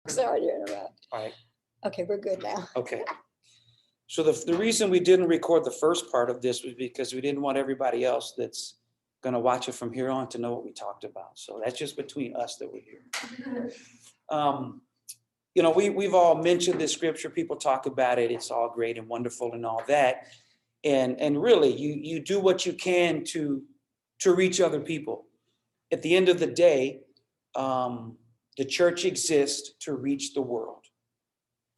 Sorry to interrupt. All right. Okay, we're good now. Okay. So the reason we didn't record the first part of this was because we didn't want everybody else that's going to watch it from here on to know what we talked about. So that's just between us that we're here. You know, we've all mentioned this scripture. People talk about it. It's all great and wonderful and all that. And really, you do what you can to reach other people. At the end of the day, the church exists to reach the world,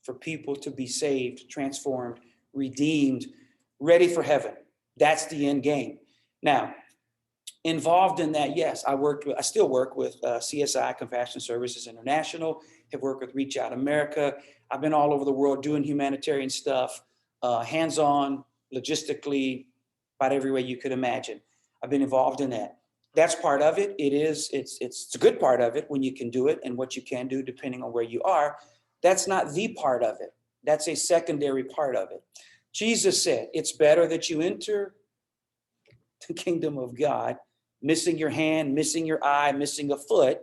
for people to be saved, transformed, redeemed, ready for heaven. That's the end game. Now, involved in that, yes, I still work with CSI, Compassion Services International, have worked with Reach Out America. I've been all over the world doing humanitarian stuff, hands-on, logistically, about every way you could imagine. I've been involved in that. That's part of it. It's a good part of it when you can do it and what you can do depending on where you are. That's not the part of it. That's a secondary part of it. Jesus said, it's better that you enter the kingdom of God, missing your hand, missing your eye, missing a foot.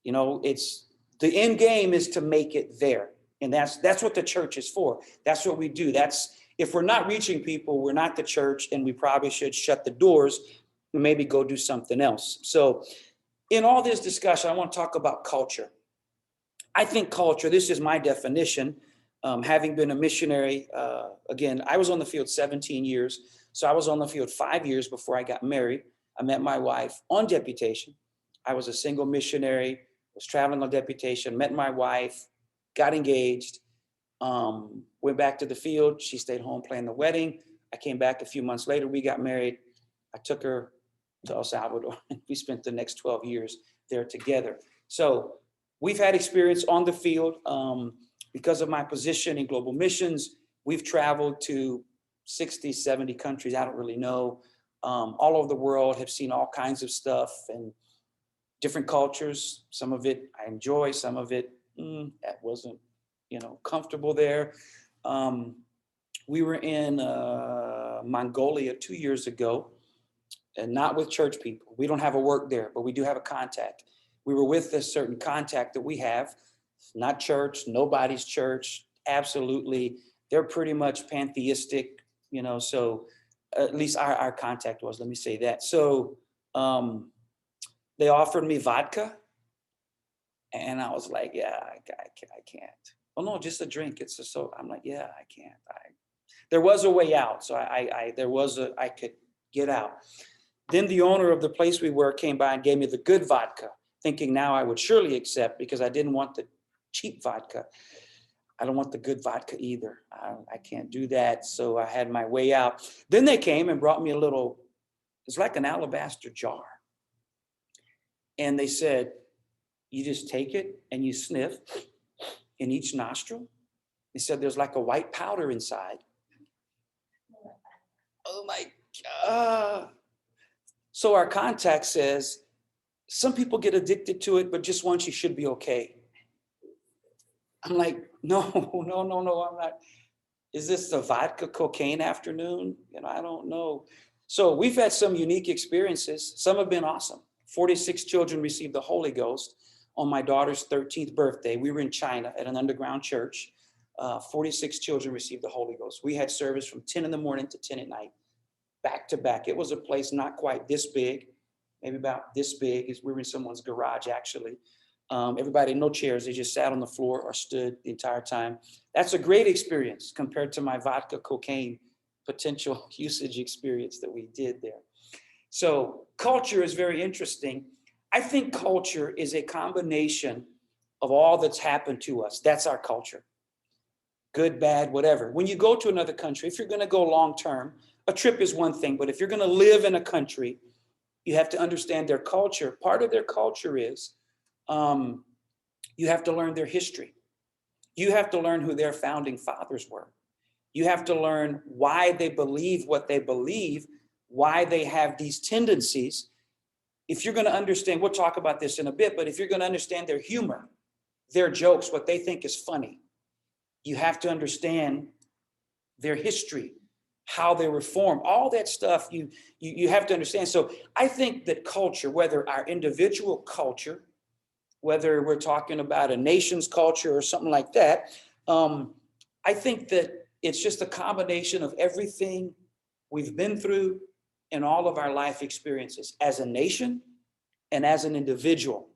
You know, it's the end game is to make it there. And that's what the church is for. That's what we do. If we're not reaching people, we're not the church, and we probably should shut the doors and maybe go do something else. So in all this discussion, I want to talk about culture. I think culture, this is my definition, having been a missionary, again, I was on the field 17 years. So I was on the field 5 years before I got married. I met my wife on deputation. I was a single missionary, was traveling on deputation, met my wife, got engaged, went back to the field. She stayed home playing the wedding. I came back a few months later. We got married. I took her to El Salvador. We spent the next 12 years there together. So we've had experience on the field. Because of my position in global missions, we've traveled to 60, 70 countries. I don't really know. All over the world, have seen all kinds of stuff and different cultures. Some of it I enjoy, some of it that wasn't, comfortable there. We were in Mongolia 2 years ago, and not with church people. We don't have a work there, but we do have a contact. We were with a certain contact that we have, not church, nobody's church, absolutely. They're pretty much pantheistic, so at least our contact was, let me say that. So they offered me vodka, and I was like, yeah, I can't. Oh no, just a drink. It's a soda. I'm like, yeah, I can't. There was a way out, so I could get out. Then the owner of the place we were came by and gave me the good vodka, thinking now I would surely accept, because I didn't want the cheap vodka. I don't want the good vodka either. I can't do that. So I had my way out. Then they came and brought me it's like an alabaster jar. And they said, you just take it and you sniff in each nostril. They said there's like a white powder inside. Oh my God. So our contact says, some people get addicted to it, but just once you should be okay. I'm like, no, I'm not. Is this the vodka cocaine afternoon? I don't know. So we've had some unique experiences. Some have been awesome. 46 children received the Holy Ghost on my daughter's 13th birthday. We were in China at an underground church. 46 children received the Holy Ghost. We had service from 10 in the morning to 10 at night, back to back. It was a place not quite this big, maybe about this big. We were in someone's garage, actually. Everybody, no chairs. They just sat on the floor or stood the entire time. That's a great experience compared to my vodka cocaine potential usage experience that we did there. So culture is very interesting. I think culture is a combination of all that's happened to us. That's our culture. Good, bad, whatever. When you go to another country, if you're going to go long term, a trip is one thing, but if you're going to live in a country, you have to understand their culture. Part of their culture is you have to learn their history. You have to learn who their founding fathers were. You have to learn why they believe what they believe, why they have these tendencies. If you're going to understand, we'll talk about this in a bit, but if you're going to understand their humor, their jokes, what they think is funny, you have to understand their history, how they were formed, all that stuff you have to understand. So I think that culture, whether our individual culture whether we're talking about a nation's culture or something like that, I think that it's just a combination of everything we've been through in all of our life experiences as a nation and as an individual.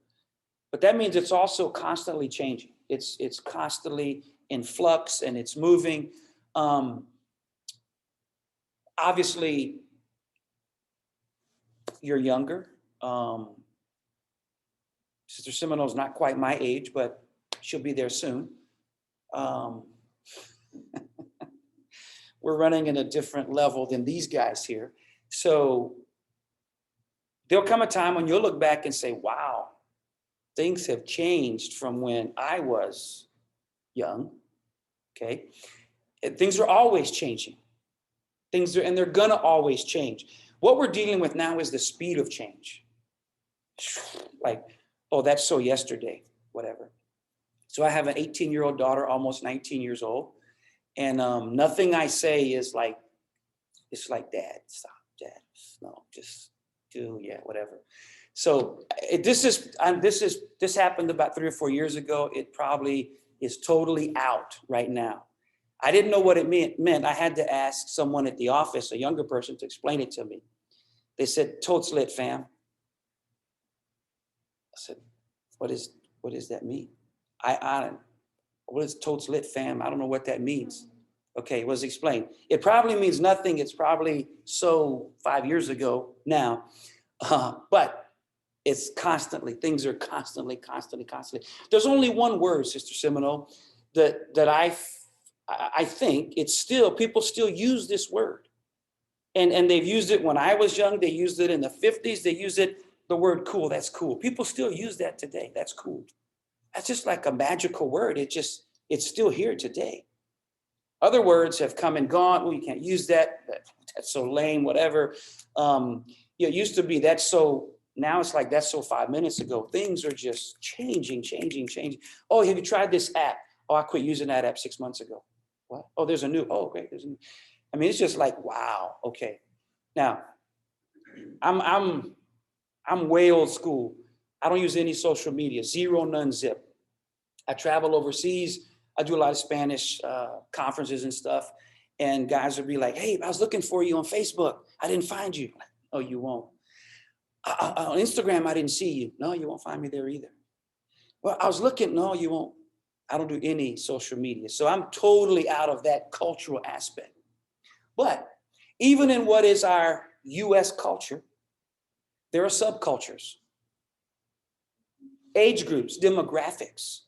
But that means it's also constantly changing. It's constantly in flux and it's moving. Obviously, you're younger. Sister Seminole's not quite my age, but she'll be there soon. We're running in a different level than these guys here. So there'll come a time when you'll look back and say, wow, things have changed from when I was young, okay? And things are always changing. And they're gonna always change. What we're dealing with now is the speed of change. Like, oh, that's so yesterday, whatever. So I have an 18-year-old daughter, almost 19 years old. And nothing I say is like, it's like, Dad, stop, Dad. No, just do, yeah, whatever. So this happened about 3 or 4 years ago. It probably is totally out right now. I didn't know what it meant. I had to ask someone at the office, a younger person, to explain it to me. They said, "Totes lit, fam." I said, what does that mean? What is totes lit, fam? I don't know what that means. Okay, it was explained. It probably means nothing. It's probably so 5 years ago now, but it's constantly, things are constantly. There's only one word, Sister Seminole, that I think it's still, people still use this word. And they've used it when I was young. They used it in the 50s. They use it, the word cool, that's cool. People still use that today. That's cool. That's just like a magical word. It's still here today. Other words have come and gone. Oh, you can't use that. That's so lame, whatever. It used to be that's so, now it's like that's so 5 minutes ago. Things are just changing. Oh, have you tried this app? Oh, I quit using that app 6 months ago. What? Oh, there's a new, oh, great. I mean, it's just like, wow, okay. Now, I'm way old school. I don't use any social media, zero, none, zip. I travel overseas. I do a lot of Spanish conferences and stuff. And guys would be like, hey, I was looking for you on Facebook. I didn't find you. Oh, you won't. On Instagram, I didn't see you. No, you won't find me there either. Well, I was looking. No, you won't. I don't do any social media. So I'm totally out of that cultural aspect. But even in what is our US culture, there are subcultures, age groups, demographics.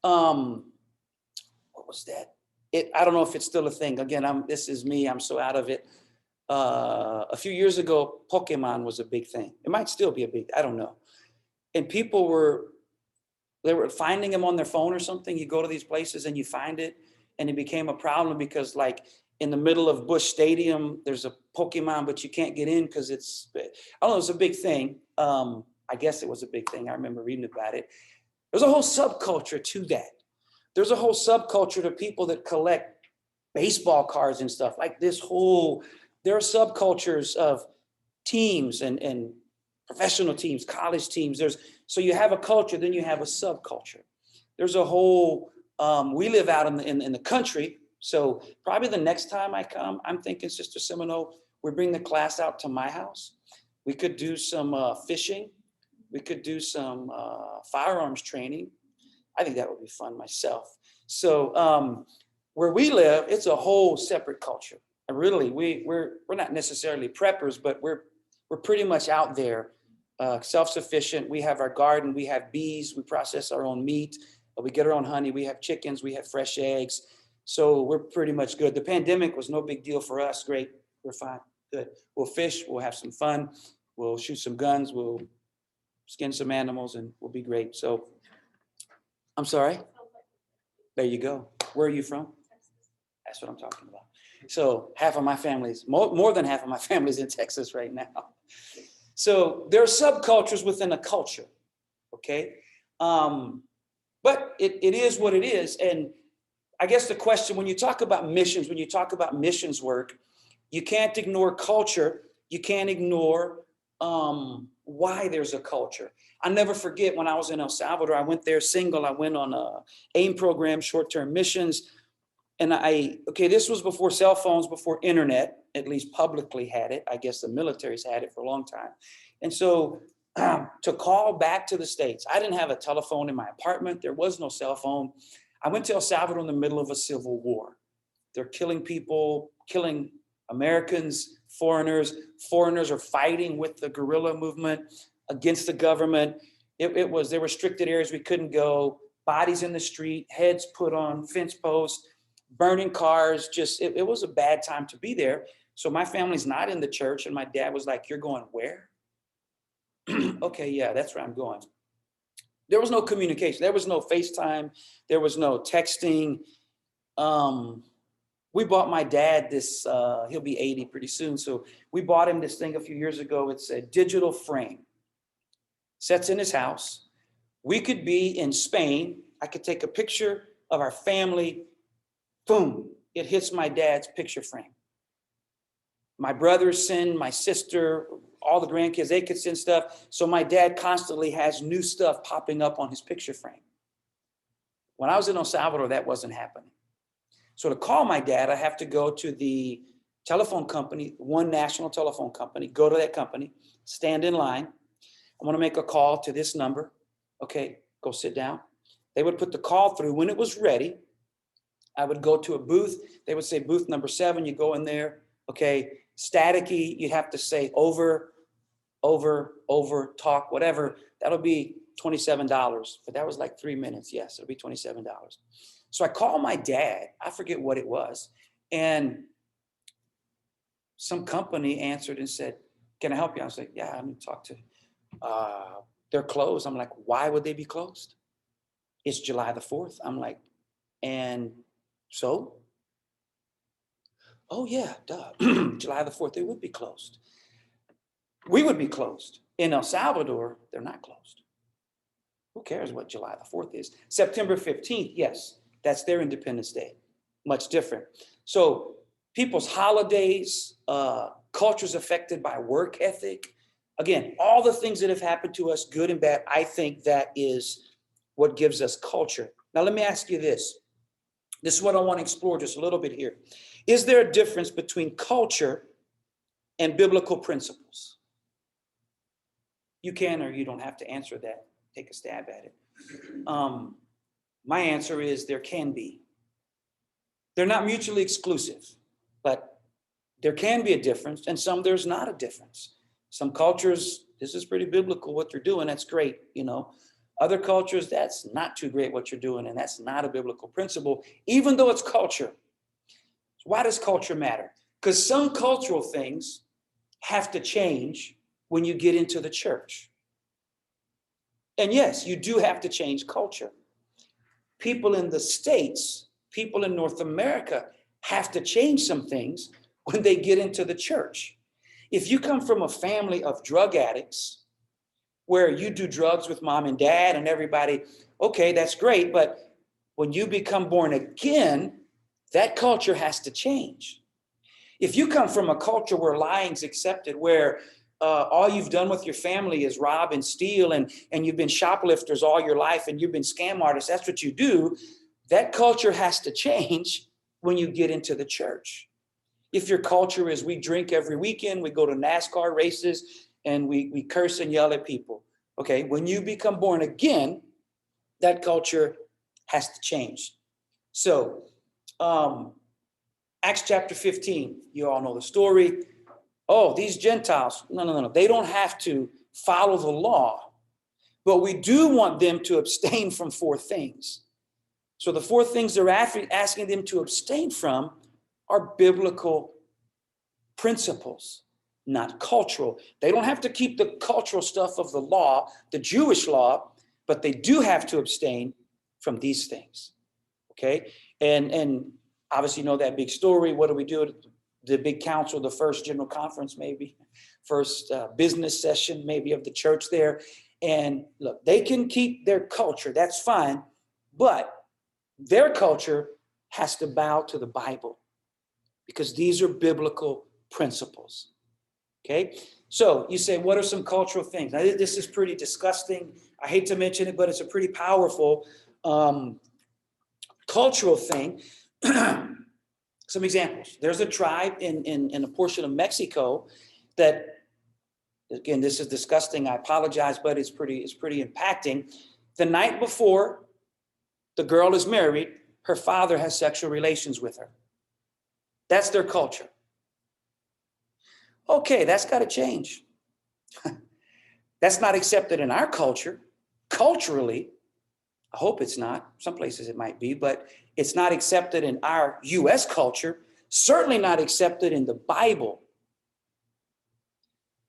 What was that? I don't know if it's still a thing. Again, this is me. I'm so out of it. A few years ago, Pokemon was a big thing. It might still be I don't know. And people were finding them on their phone or something. You go to these places and you find it, and it became a problem because, like, in the middle of Busch Stadium, there's a Pokemon, but you can't get in because I don't know, it's a big thing. I guess it was a big thing. I remember reading about it. There's a whole subculture to that. There's a whole subculture to people that collect baseball cards and stuff like this there are subcultures of teams and professional teams, college teams. So you have a culture, then you have a subculture. There's a whole, we live out in the country. So probably the next time I come, I'm thinking, Sister Seminole, we bring the class out to my house. We could do some fishing. We could do some firearms training. I think that would be fun myself. So where we live, it's a whole separate culture. And really, we're not necessarily preppers, but we're pretty much out there, self-sufficient. We have our garden. We have bees. We process our own meat. We get our own honey. We have chickens. We have fresh eggs. So we're pretty much good. The pandemic was no big deal for us. Great. We're fine. Good. We'll fish. We'll have some fun. We'll shoot some guns. We'll skin some animals, and we'll be great. So I'm sorry. There you go. Where are you from? That's what I'm talking about. So half of my family's, more than half of my family's in Texas right now. So there are subcultures within a culture, okay? But it is what it is. And I guess the question, when you talk about missions work, you can't ignore culture. You can't ignore why there's a culture. I never forget when I was in El Salvador, I went there single. I went on a AIM program, short-term missions. And this was before cell phones, before internet, at least publicly had it. I guess the military's had it for a long time. And so to call back to the States, I didn't have a telephone in my apartment. There was no cell phone. I went to El Salvador in the middle of a civil war. They're killing people, killing Americans, foreigners. Foreigners are fighting with the guerrilla movement against the government. There were restricted areas we couldn't go, bodies in the street, heads put on fence posts, burning cars. It was a bad time to be there. So my family's not in the church. And my dad was like, "You're going where?" Okay, yeah, that's where I'm going. There was no communication. There was no FaceTime. There was no texting. We bought my dad this, he'll be 80 pretty soon. So we bought him this thing a few years ago. It's a digital frame. Sets in his house. We could be in Spain. I could take a picture of our family. Boom, it hits my dad's picture frame. My brothers send, my sister, all the grandkids, they could send stuff. So my dad constantly has new stuff popping up on his picture frame. When I was in El Salvador, that wasn't happening. So to call my dad, I have to go to the telephone company, one national telephone company, go to that company, stand in line. I want to make a call to this number. Okay, go sit down. They would put the call through. When it was ready, I would go to a booth. They would say booth number 7. You go in there. Okay, staticky. You'd have to say over, talk, whatever. That'll be $27. But that was like 3 minutes. Yes, it'll be $27. So I called my dad. I forget what it was. And some company answered and said, "Can I help you?" I was like, "Yeah, I'm going to talk to they're closed." I'm like, "Why would they be closed?" "It's July the 4th. I'm like, "And so?" "Oh yeah, duh. July the 4th, they would be closed. We would be closed. In El Salvador, they're not closed. Who cares what July the 4th is? September 15th, yes, that's their Independence Day. Much different." So people's holidays, cultures affected by work ethic. Again, all the things that have happened to us, good and bad, I think that is what gives us culture. Now, let me ask you this. This is what I want to explore just a little bit here. Is there a difference between culture and biblical principles? You can or you don't have to answer that. Take a stab at it. My answer is there can be. They're not mutually exclusive, but there can be a difference, and some there's not a difference. Some cultures, this is pretty biblical what they're doing, that's great, Other cultures, that's not too great what you're doing, and that's not a biblical principle, even though it's culture. So why does culture matter? Because some cultural things have to change when you get into the church. And yes, you do have to change culture. People in the States, people in North America have to change some things when they get into the church. If you come from a family of drug addicts where you do drugs with mom and dad and everybody, okay, that's great. But when you become born again, that culture has to change. If you come from a culture where lying's accepted, where all you've done with your family is rob and steal, and you've been shoplifters all your life, and you've been scam artists, that's what you do, that culture has to change when you get into the church. If your culture is we drink every weekend, we go to NASCAR races, and we curse and yell at people, okay, when you become born again, that culture has to change. So, Acts chapter 15, you all know the story. Oh, these Gentiles, no. They don't have to follow the law, but we do want them to abstain from 4 things. So the 4 things they're asking them to abstain from are biblical principles, not cultural. They don't have to keep the cultural stuff of the law, the Jewish law, but they do have to abstain from these things, okay? And obviously you know that big story. What do we do? The big council, the first general conference, maybe first business session, maybe of the church there. And look, they can keep their culture. That's fine. But their culture has to bow to the Bible because these are biblical principles. Okay, so you say, what are some cultural things? Now, this is pretty disgusting. I hate to mention it, but it's a pretty powerful cultural thing. Some examples. There's a tribe in a portion of Mexico that, again, this is disgusting. I apologize, but it's pretty impacting. The night before the girl is married, her father has sexual relations with her. That's their culture. Okay, that's got to change. That's not accepted in our culture. Culturally, I hope it's not. Some places it might be, but it's not accepted in our U.S. culture. Certainly not accepted in the Bible.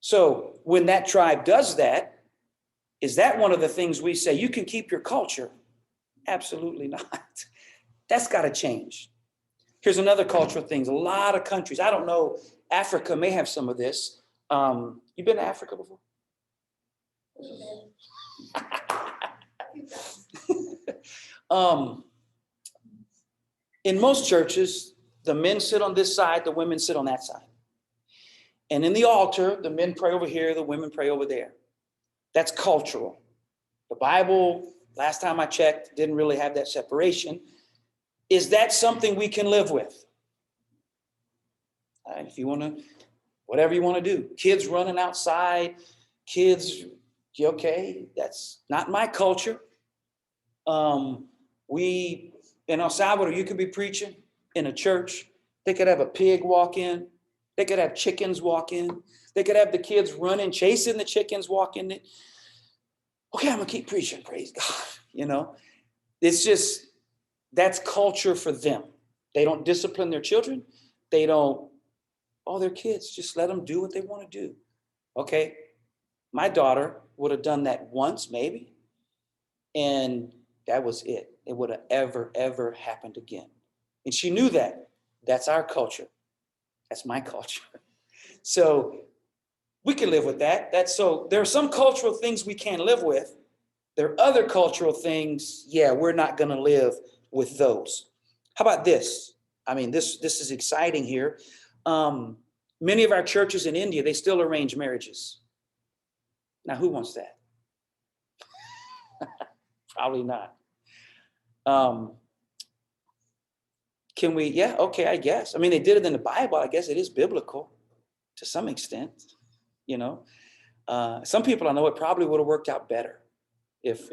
So when that tribe does that, is that one of the things we say, you can keep your culture? Absolutely not. That's got to change. Here's another cultural thing. A lot of countries, I don't know, Africa may have some of this. You been to Africa before? In most churches, the men sit on this side, the women sit on that side. And in the altar, the men pray over here, the women pray over there. That's cultural. The Bible, last time I checked, didn't really have that separation. Is that something we can live with? If you want to, whatever you want to do. Kids running outside, kids, okay, that's not my culture. We, in El Salvador, you could be preaching in a church. They could have a pig walk in. They could have chickens walk in. They could have the kids running, chasing the chickens, walking in. Okay, I'm going to keep preaching, praise God. You know, it's just, that's culture for them. They don't discipline their children. They don't, they're kids. Just let them do what they want to do. Okay, my daughter would have done that once, maybe. And that was it. It would have ever happened again. And she knew that. That's our culture. That's my culture. So we can live with that. So there are some cultural things we can't live with. There are other cultural things, we're not going to live with those. How about this? I mean, this is exciting here. Many of our churches in India, they still arrange marriages. Now, who wants that? Probably not. Can we? Yeah, okay, I guess. I mean, they did it in the Bible. I guess it is biblical to some extent, you know. Some people I know it probably would have worked out better if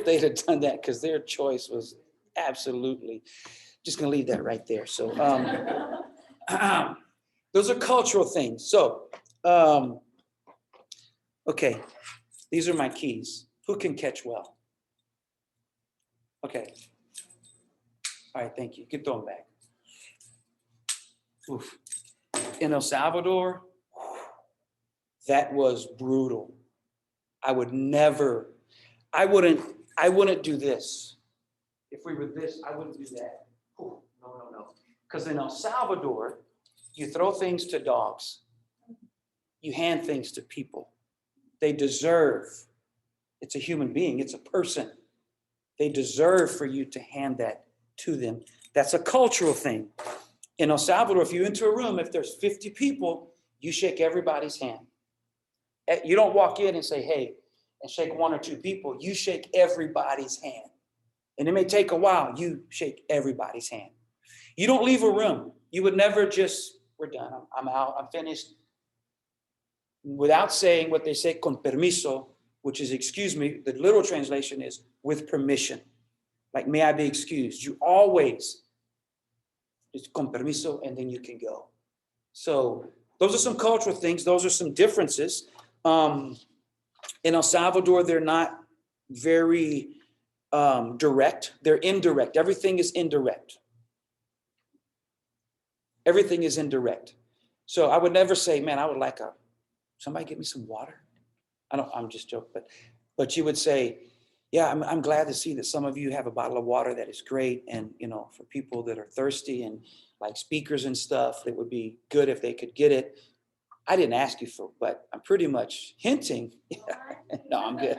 they'd have done that, because their choice was absolutely, just going to leave that right there. So those are cultural things. So, okay, these are my keys. Who can catch well? Okay. All right, thank you. Get thrown back. Oof. In El Salvador, that was brutal. I wouldn't do this. If we were this, I wouldn't do that. Ooh, no. Because in El Salvador, you throw things to dogs. You hand things to people. They deserve. It's a human being. It's a person. They deserve for you to hand that to them. That's a cultural thing. In El Salvador, if you enter a room, if there's 50 people, you shake everybody's hand. You don't walk in and say, hey, and shake one or two people. You shake everybody's hand. And it may take a while. You shake everybody's hand. You don't leave a room. You would never just, we're done. I'm out. I'm finished. Without saying what they say, con permiso, which is, excuse me. The literal translation is with permission. Like, may I be excused? You always, it's con permiso, and then you can go. So those are some cultural things. Those are some differences. In El Salvador, they're not very direct. They're indirect. Everything is indirect. Everything is indirect. So I would never say, man, I would like somebody get me some water. I'm just joking, but you would say, yeah, I'm glad to see that some of you have a bottle of water that is great. And, you know, for people that are thirsty and like speakers and stuff, it would be good if they could get it. I didn't ask you for, but I'm pretty much hinting. No, I'm good.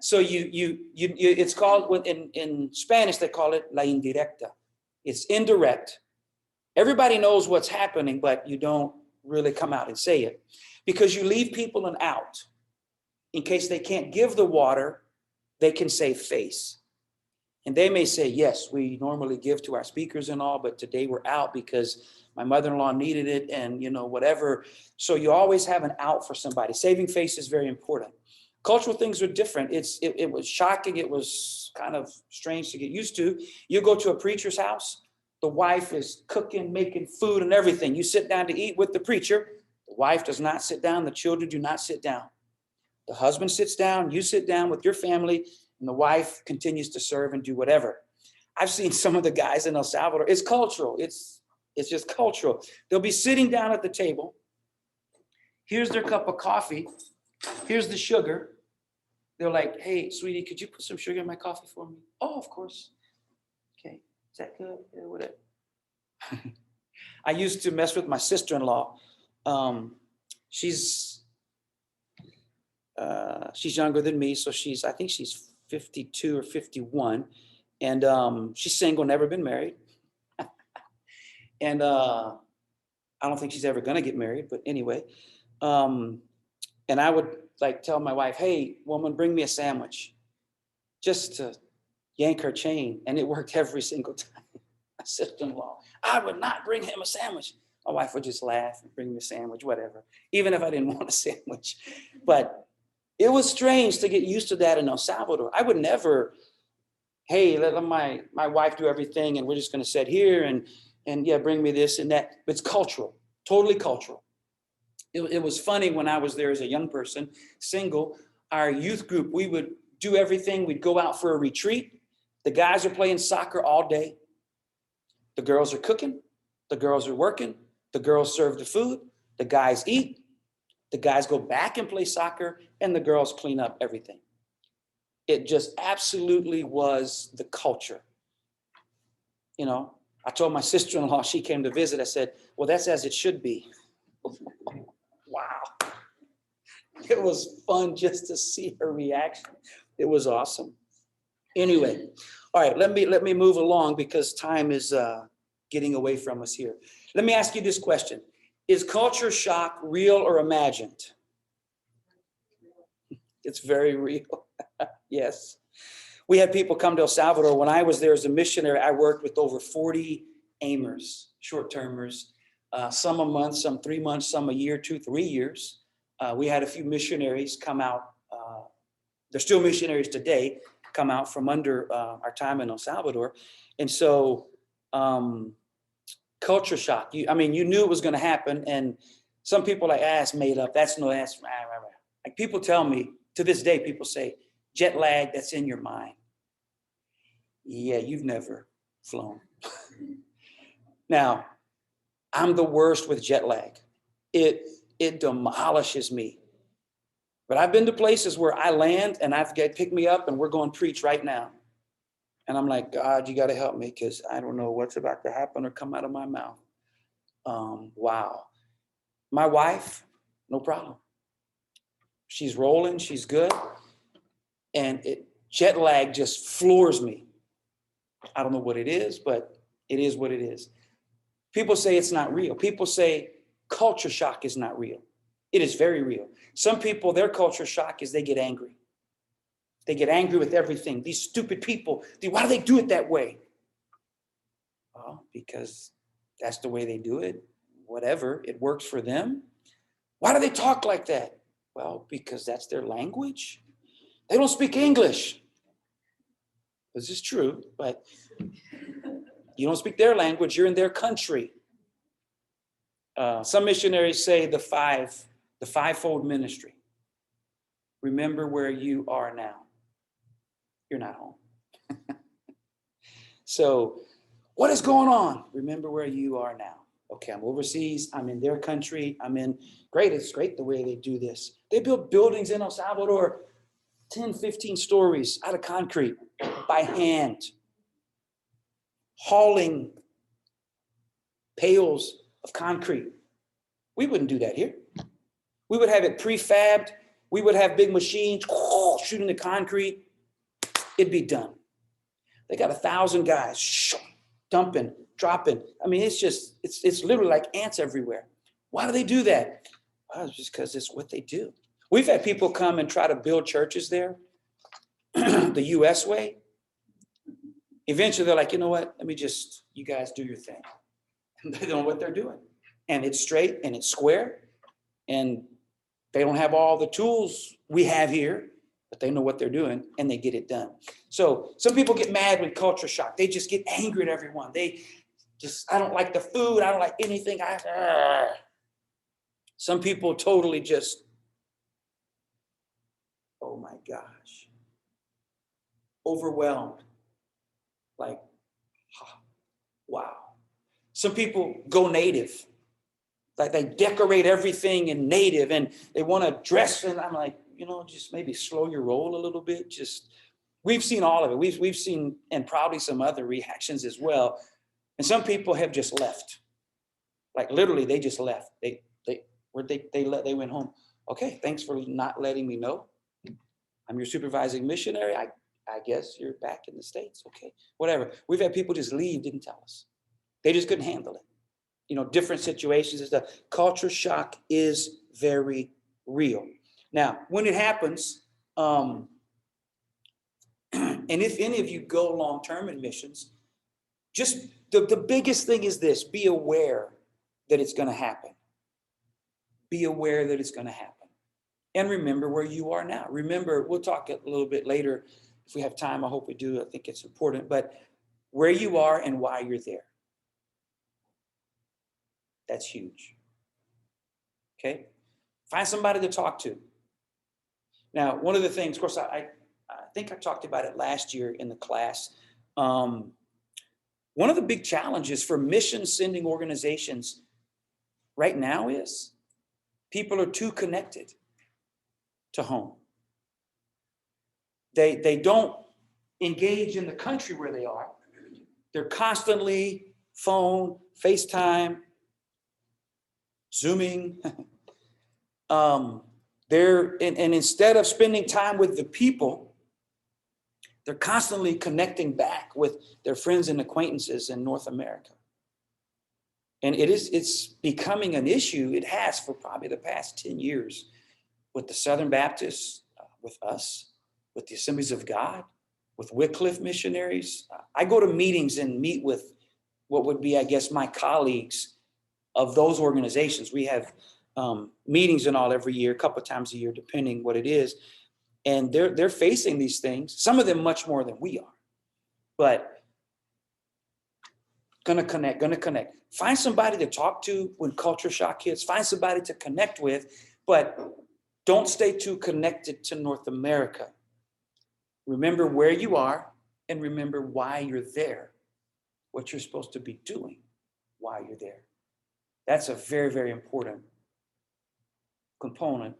So it's called, in Spanish, they call it la indirecta. It's indirect. Everybody knows what's happening, but you don't really come out and say it, because you leave people an out. In case they can't give the water, they can save face. And they may say, yes, we normally give to our speakers and all, but today we're out because my mother-in-law needed it and, whatever. So you always have an out for somebody. Saving face is very important. Cultural things are different. It was shocking. It was kind of strange to get used to. You go to a preacher's house, the wife is cooking, making food and everything. You sit down to eat with the preacher. The wife does not sit down. The children do not sit down. The husband sits down, you sit down with your family, and the wife continues to serve and do whatever. I've seen some of the guys in El Salvador. It's cultural. It's just cultural. They'll be sitting down at the table. Here's their cup of coffee. Here's the sugar. They're like, hey, sweetie, could you put some sugar in my coffee for me? Oh, of course. Okay, is that good? Yeah, whatever. I used to mess with my sister-in-law. She's younger than me, so I think she's 52 or 51, and she's single, never been married. And I don't think she's ever gonna get married, but anyway. And I would tell my wife, hey, woman, bring me a sandwich, just to yank her chain. And it worked every single time. My sister-in-law, I would not bring him a sandwich. My wife would just laugh and bring me a sandwich, whatever, even if I didn't want a sandwich. But it was strange to get used to that in El Salvador. I would never, hey, let my wife do everything and we're just gonna sit here and yeah, bring me this and that. But it's cultural, totally cultural. It was funny when I was there as a young person, single, our youth group, we would do everything. We'd go out for a retreat. The guys are playing soccer all day. The girls are cooking. The girls are working. The girls serve the food. The guys eat. The guys go back and play soccer, and the girls clean up everything. It just absolutely was the culture. I told my sister-in-law, she came to visit, I said, well, that's as it should be. Wow. It was fun just to see her reaction. It was awesome. Anyway, all right, let me move along because time is getting away from us here. Let me ask you this question. Is culture shock real or imagined? It's very real. Yes. We had people come to El Salvador. When I was there as a missionary, I worked with over 40 aimers, short-termers, some a month, some 3 months, some a year, 2, 3 years. We had a few missionaries come out. They're still missionaries today, come out from under our time in El Salvador. And so culture shock. You knew it was going to happen. And some people that's made up. That's like people tell me to this day, people say, jet lag, that's in your mind. Yeah, you've never flown. Now, I'm the worst with jet lag. It demolishes me. But I've been to places where I land and I've got pick me up and we're going to preach right now. And I'm like, God, you got to help me because I don't know what's about to happen or come out of my mouth. Wow. My wife, no problem. She's rolling, she's good. And jet lag just floors me. I don't know what it is, but it is what it is. People say it's not real. People say culture shock is not real. It is very real. Some people, their culture shock is they get angry. They get angry with everything. These stupid people, why do they do it that way? Well, because that's the way they do it. Whatever, it works for them. Why do they talk like that? Well, because that's their language. They don't speak English. This is true, but you don't speak their language, you're in their country. Some missionaries say the fivefold ministry. Remember where you are now. You're not home. So what is going on? Remember where you are now. Okay, I'm overseas. I'm in their country. It's great the way they do this. They build buildings in El Salvador, 10, 15 stories out of concrete by hand, hauling pails of concrete. We wouldn't do that here. We would have it prefabbed. We would have big machines shooting the concrete. It'd be done. They got 1,000 guys dumping, dropping. It's literally like ants everywhere. Why do they do that? Well, it's just because it's what they do. We've had people come and try to build churches there, the US way. Eventually they're like, you know what? You guys do your thing. And they don't know what they're doing. And it's straight and it's square. And they don't have all the tools we have here, but they know what they're doing and they get it done. So some people get mad with culture shock. They just get angry at everyone. I don't like the food. I don't like anything. Some people totally just, oh my gosh, overwhelmed. Like, wow. Some people go native. Like they decorate everything in native and they want to dress. And I'm like, just maybe slow your roll a little bit. We've seen all of it. We've seen, and probably some other reactions as well. And some people have just left. Like literally, they just left. They went home. Okay, thanks for not letting me know. I'm your supervising missionary. I guess you're back in the States. Okay, whatever. We've had people just leave, didn't tell us. They just couldn't handle it. Different situations and stuff. Culture shock is very real. Now, when it happens, and if any of you go long-term in missions, just the biggest thing is this: be aware that it's going to happen. Be aware that it's going to happen. And remember where you are now. Remember, we'll talk a little bit later if we have time. I hope we do. I think it's important. But where you are and why you're there. That's huge. Okay? Find somebody to talk to. Now, one of the things, of course, I think I talked about it last year in the class. One of the big challenges for mission sending organizations right now is people are too connected to home. They don't engage in the country where they are. They're constantly phone, FaceTime, Zooming. And instead of spending time with the people, they're constantly connecting back with their friends and acquaintances in North America. And it's becoming an issue. It has for probably the past 10 years with the Southern Baptists, with us, with the Assemblies of God, with Wycliffe missionaries. I go to meetings and meet with what would be, I guess, my colleagues of those organizations. We have meetings and all every year, a couple of times a year, depending what it is. And they're facing these things, some of them much more than we are. But gonna connect. Find somebody to talk to when culture shock hits. Find somebody to connect with, but don't stay too connected to North America. Remember where you are and remember why you're there, what you're supposed to be doing while you're there. That's a very, very important component,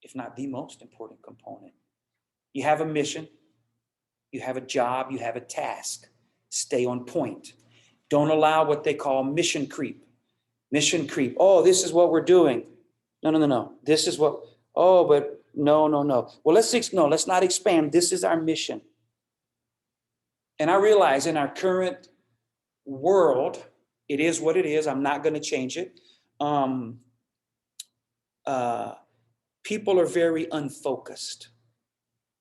if not the most important component. You have a mission, you have a job, you have a task. Stay on point. Don't allow what they call mission creep. Mission creep. Oh, this is what we're doing. No. This is what, but no. Well, let's not expand. This is our mission. And I realize in our current world, it is what it is. I'm not going to change it. People are very unfocused.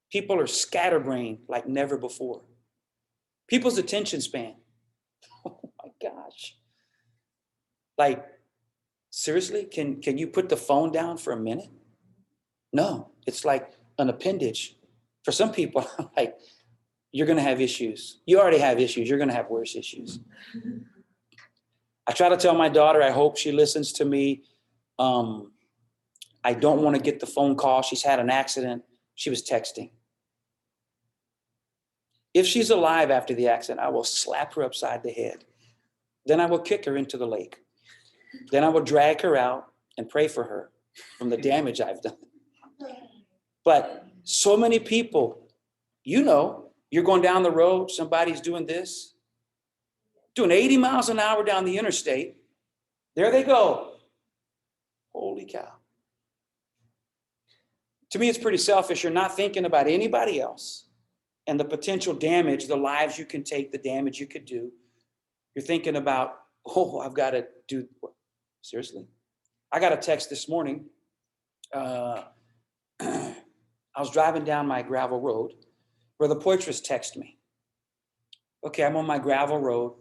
People are scatterbrained like never before. People's attention span. Oh my gosh. Like, seriously, can you put the phone down for a minute? No, it's like an appendage. For some people, I'm like, you're going to have issues. You already have issues. You're going to have worse issues. I try to tell my daughter, I hope she listens to me. I don't want to get the phone call. She's had an accident. She was texting. If she's alive after the accident, I will slap her upside the head. Then I will kick her into the lake. Then I will drag her out and pray for her from the damage I've done. But so many people, you're going down the road, somebody's doing this, doing 80 miles an hour down the interstate. There they go. Holy cow. To me, it's pretty selfish. You're not thinking about anybody else and the potential damage, the lives you can take, the damage you could do. You're thinking about, I've got to do Seriously. I got a text this morning. I was driving down my gravel road. Brother Poitras texted me. Okay, I'm on my gravel road.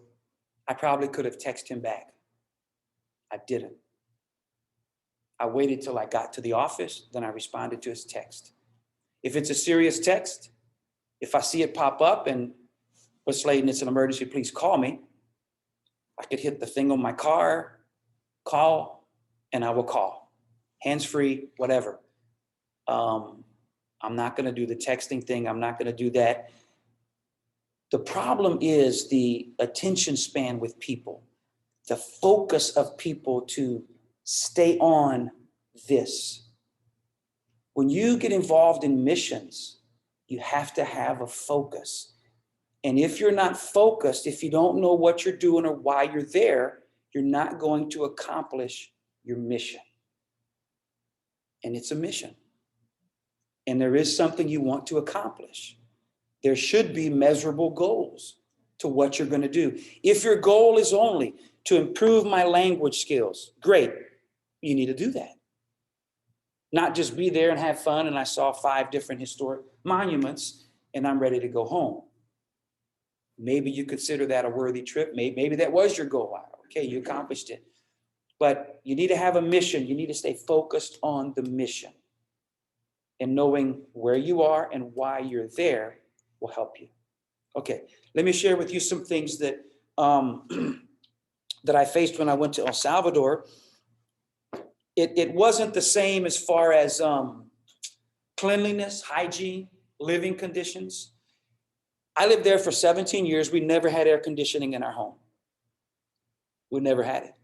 I probably could have texted him back. I didn't. I waited till I got to the office, then I responded to his text. If it's a serious text, if I see it pop up and, Brother Slayden, it's an emergency, please call me. I could hit the thing on my car, call, and I will call. Hands-free, whatever. I'm not going to do the texting thing. I'm not going to do that. The problem is the attention span with people, the focus of people to stay on this. When you get involved in missions, you have to have a focus. And if you're not focused, if you don't know what you're doing or why you're there, you're not going to accomplish your mission. And it's a mission. And there is something you want to accomplish. There should be measurable goals to what you're going to do. If your goal is only to improve my language skills, great. You need to do that. Not just be there and have fun, and I saw 5 different historic monuments, and I'm ready to go home. Maybe you consider that a worthy trip. Maybe that was your goal. Okay, you accomplished it. But you need to have a mission. You need to stay focused on the mission. And knowing where you are and why you're there will help you. Okay, let me share with you some things that that I faced when I went to El Salvador. It wasn't the same as far as cleanliness, hygiene, living conditions. I lived there for 17 years. We never had air conditioning in our home. We never had it.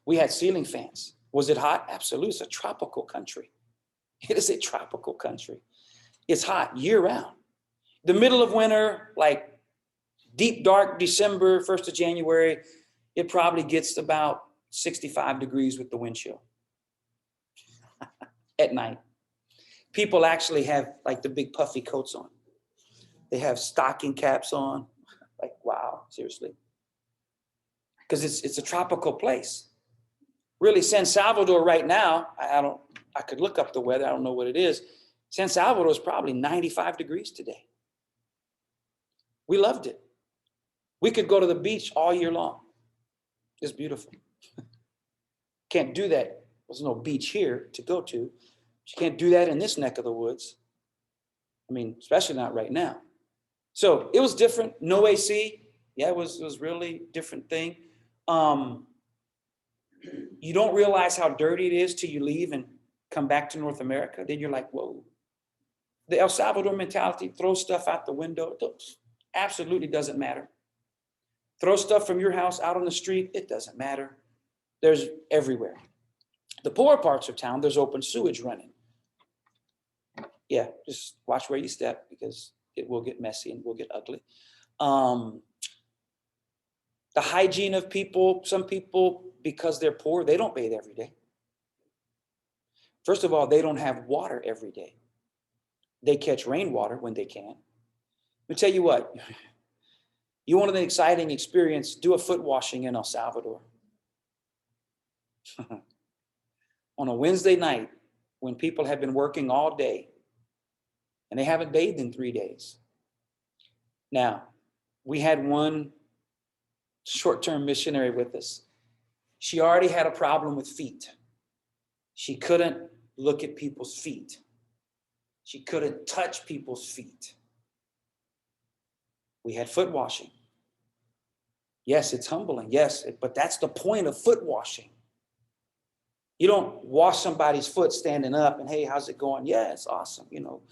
We had ceiling fans. Was it hot? Absolutely. It's a tropical country. It is a tropical country. It's hot year round. The middle of winter, like deep, dark December, 1st of January, it probably gets about 65 degrees with the wind chill at night. People actually have like the big puffy coats on. They have stocking caps on. Like, wow, seriously. Because it's a tropical place. Really, San Salvador right now, I could look up the weather. I don't know what it is. San Salvador is probably 95 degrees today. We loved it. We could go to the beach all year long. It's beautiful. Can't do that. There's no beach here to go to. You can't do that in this neck of the woods. I mean, especially not right now. So it was different. No AC. Yeah, it was really different thing. You don't realize how dirty it is till you leave and come back to North America. Then you're like, whoa. The El Salvador mentality, throw stuff out the window. Absolutely doesn't matter. Throw stuff from your house out on the street. It doesn't matter. There's everywhere. The poorer parts of town, there's open sewage running. Yeah, just watch where you step because it will get messy and will get ugly. The hygiene of people, some people, because they're poor, they don't bathe every day. First of all, they don't have water every day. They catch rainwater when they can. Let me tell you what, you want an exciting experience, do a foot washing in El Salvador. On a Wednesday night, when people have been working all day and they haven't bathed in 3 days. Now, we had one short-term missionary with us. She already had a problem with feet. She couldn't look at people's feet. She couldn't touch people's feet. We had foot washing. Yes, it's humbling. Yes, but that's the point of foot washing. You don't wash somebody's foot standing up and, hey, how's it going? Yeah, it's awesome. You know,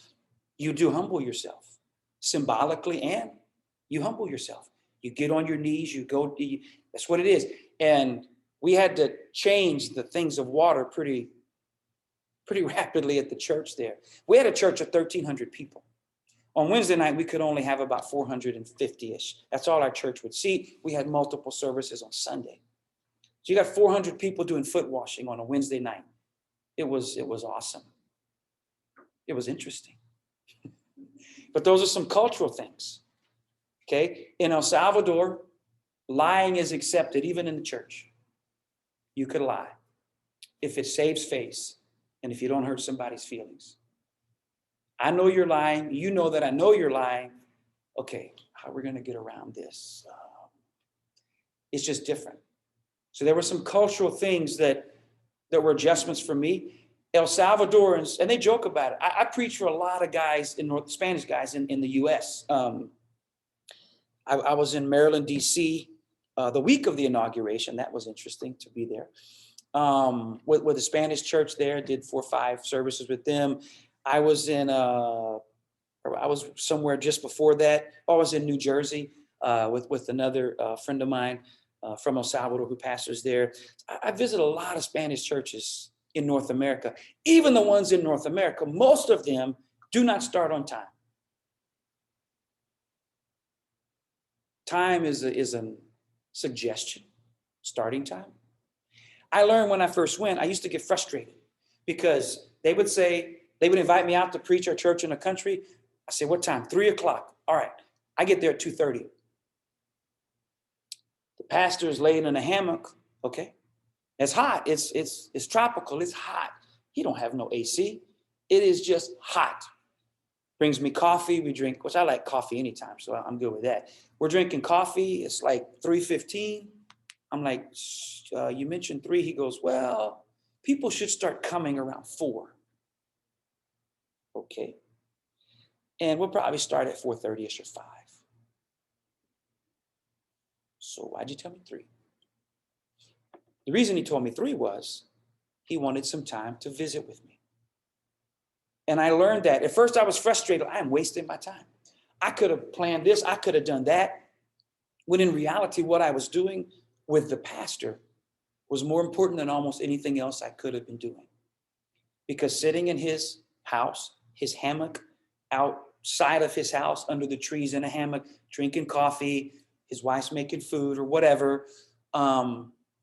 you do humble yourself symbolically, and you humble yourself. You get on your knees, you go, that's what it is. And we had to change the things of water pretty rapidly at the church there. We had a church of 1,300 people. On Wednesday night, we could only have about 450-ish. That's all our church would seat. We had multiple services on Sunday. So you got 400 people doing foot washing on a Wednesday night. It was awesome. It was interesting. But those are some cultural things. Okay? In El Salvador, lying is accepted even in the church. You could lie. if it saves face and if you don't hurt somebody's feelings. I know you're lying. You know that I know you're lying. Okay, how are we going to get around this? It's just different. So there were some cultural things that were adjustments for me. El Salvadorans, and they joke about it. I preach for a lot of guys Spanish guys in the U.S. I was in Maryland, D.C. The week of the inauguration. That was interesting to be there. With the Spanish church there, did 4 or 5 services with them. I was somewhere just before that. I was in New Jersey with another friend of mine from El Salvador who pastors there. I visit a lot of Spanish churches in North America. Even the ones in North America, most of them do not start on time. Time is a suggestion, starting time. I learned when I first went, I used to get frustrated because they would invite me out to preach our church in the country. I say, what time? 3 o'clock. All right. I get there at 2:30. The pastor is laying in a hammock. Okay. It's hot. It's tropical. It's hot. He don't have no AC. It is just hot. Brings me coffee. We drink, which I like coffee anytime, so I'm good with that. We're drinking coffee. It's like 3:15. I'm like, you mentioned 3. He goes, well, people should start coming around 4. Okay. And we'll probably start at 4:30ish or 5. So why'd you tell me 3? The reason he told me 3 was he wanted some time to visit with me. And I learned that. At first I was frustrated. I am wasting my time. I could have planned this. I could have done that. When in reality, what I was doing with the pastor was more important than almost anything else I could have been doing. Because sitting in his house, his hammock, outside of his house, under the trees in a hammock, drinking coffee, his wife's making food or whatever,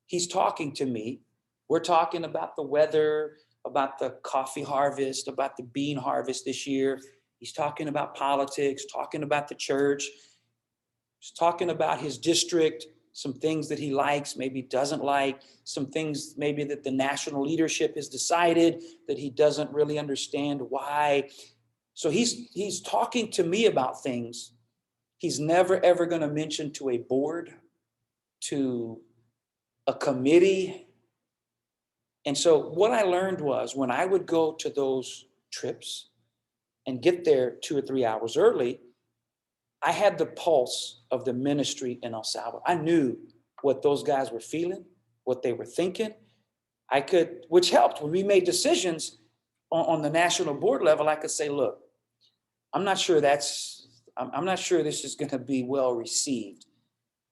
he's talking to me. We're talking about the weather, about the coffee harvest, about the bean harvest this year. He's talking about politics, talking about the church. He's talking about his district, some things that he likes, maybe doesn't like, some things maybe that the national leadership has decided that he doesn't really understand why. So he's talking to me about things he's never, ever going to mention to a board, to a committee. And so what I learned was when I would go to those trips and get there 2 or 3 hours early, I had the pulse of the ministry in El Salvador. I knew what those guys were feeling, what they were thinking. Which helped when we made decisions on the national board level. I could say, look, I'm not sure this is going to be well received.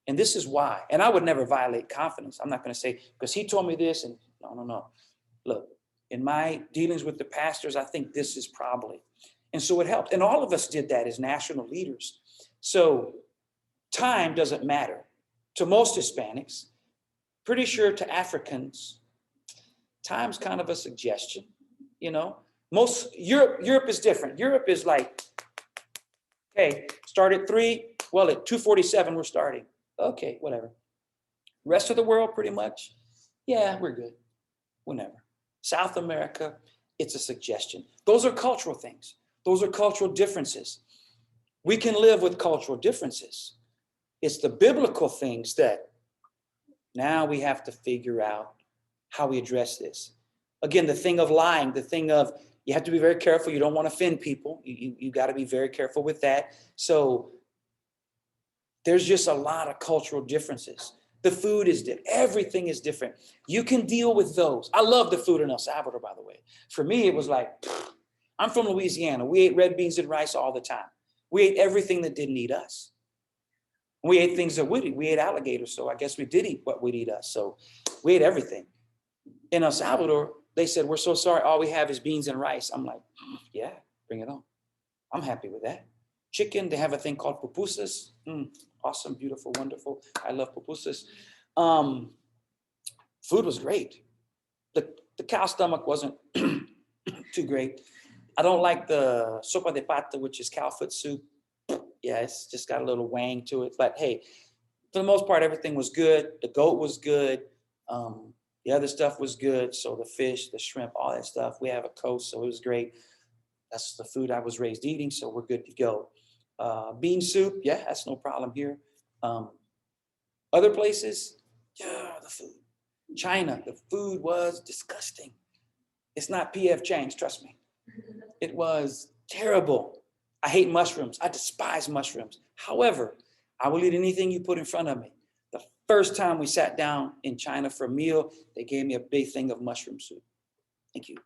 And this is why. And I would never violate confidence. I'm not going to say, because he told me this, and no. Look, in my dealings with the pastors, I think this is probably. And so it helped. And all of us did that as national leaders. So time doesn't matter to most Hispanics. Pretty sure to Africans, time's kind of a suggestion, Europe is different. Europe is like, okay, start at 3. Well, at 2:47, we're starting. Okay, whatever. Rest of the world, pretty much, yeah, we're good. Whenever. South America, it's a suggestion. Those are cultural things. Those are cultural differences. We can live with cultural differences. It's the biblical things that now we have to figure out how we address this. Again, the thing of lying, the thing of you have to be very careful. You don't want to offend people. You got to be very careful with that. So there's just a lot of cultural differences. The food is different. Everything is different. You can deal with those. I love the food in El Salvador, by the way. For me, it was like, I'm from Louisiana. We ate red beans and rice all the time. We ate everything that didn't eat us. We ate things that would eat. We ate alligators, so I guess we did eat what would eat us. So we ate everything. In El Salvador, they said, we're so sorry, all we have is beans and rice. I'm like, yeah, bring it on. I'm happy with that. Chicken, they have a thing called pupusas. Awesome, beautiful, wonderful. I love pupusas. Food was great. The cow stomach wasn't too great. I don't like the sopa de pata, which is cow foot soup. Yeah, it's just got a little wang to it. But hey, for the most part, everything was good. The goat was good. The other stuff was good. So the fish, the shrimp, all that stuff. We have a coast, so it was great. That's the food I was raised eating, so we're good to go. Bean soup, yeah, that's no problem here. Other places, yeah, the food. China, the food was disgusting. It's not PF Chang's, trust me. It was terrible. I hate mushrooms. I despise mushrooms. However, I will eat anything you put in front of me. The first time we sat down in China for a meal, they gave me a big thing of mushroom soup. Thank you.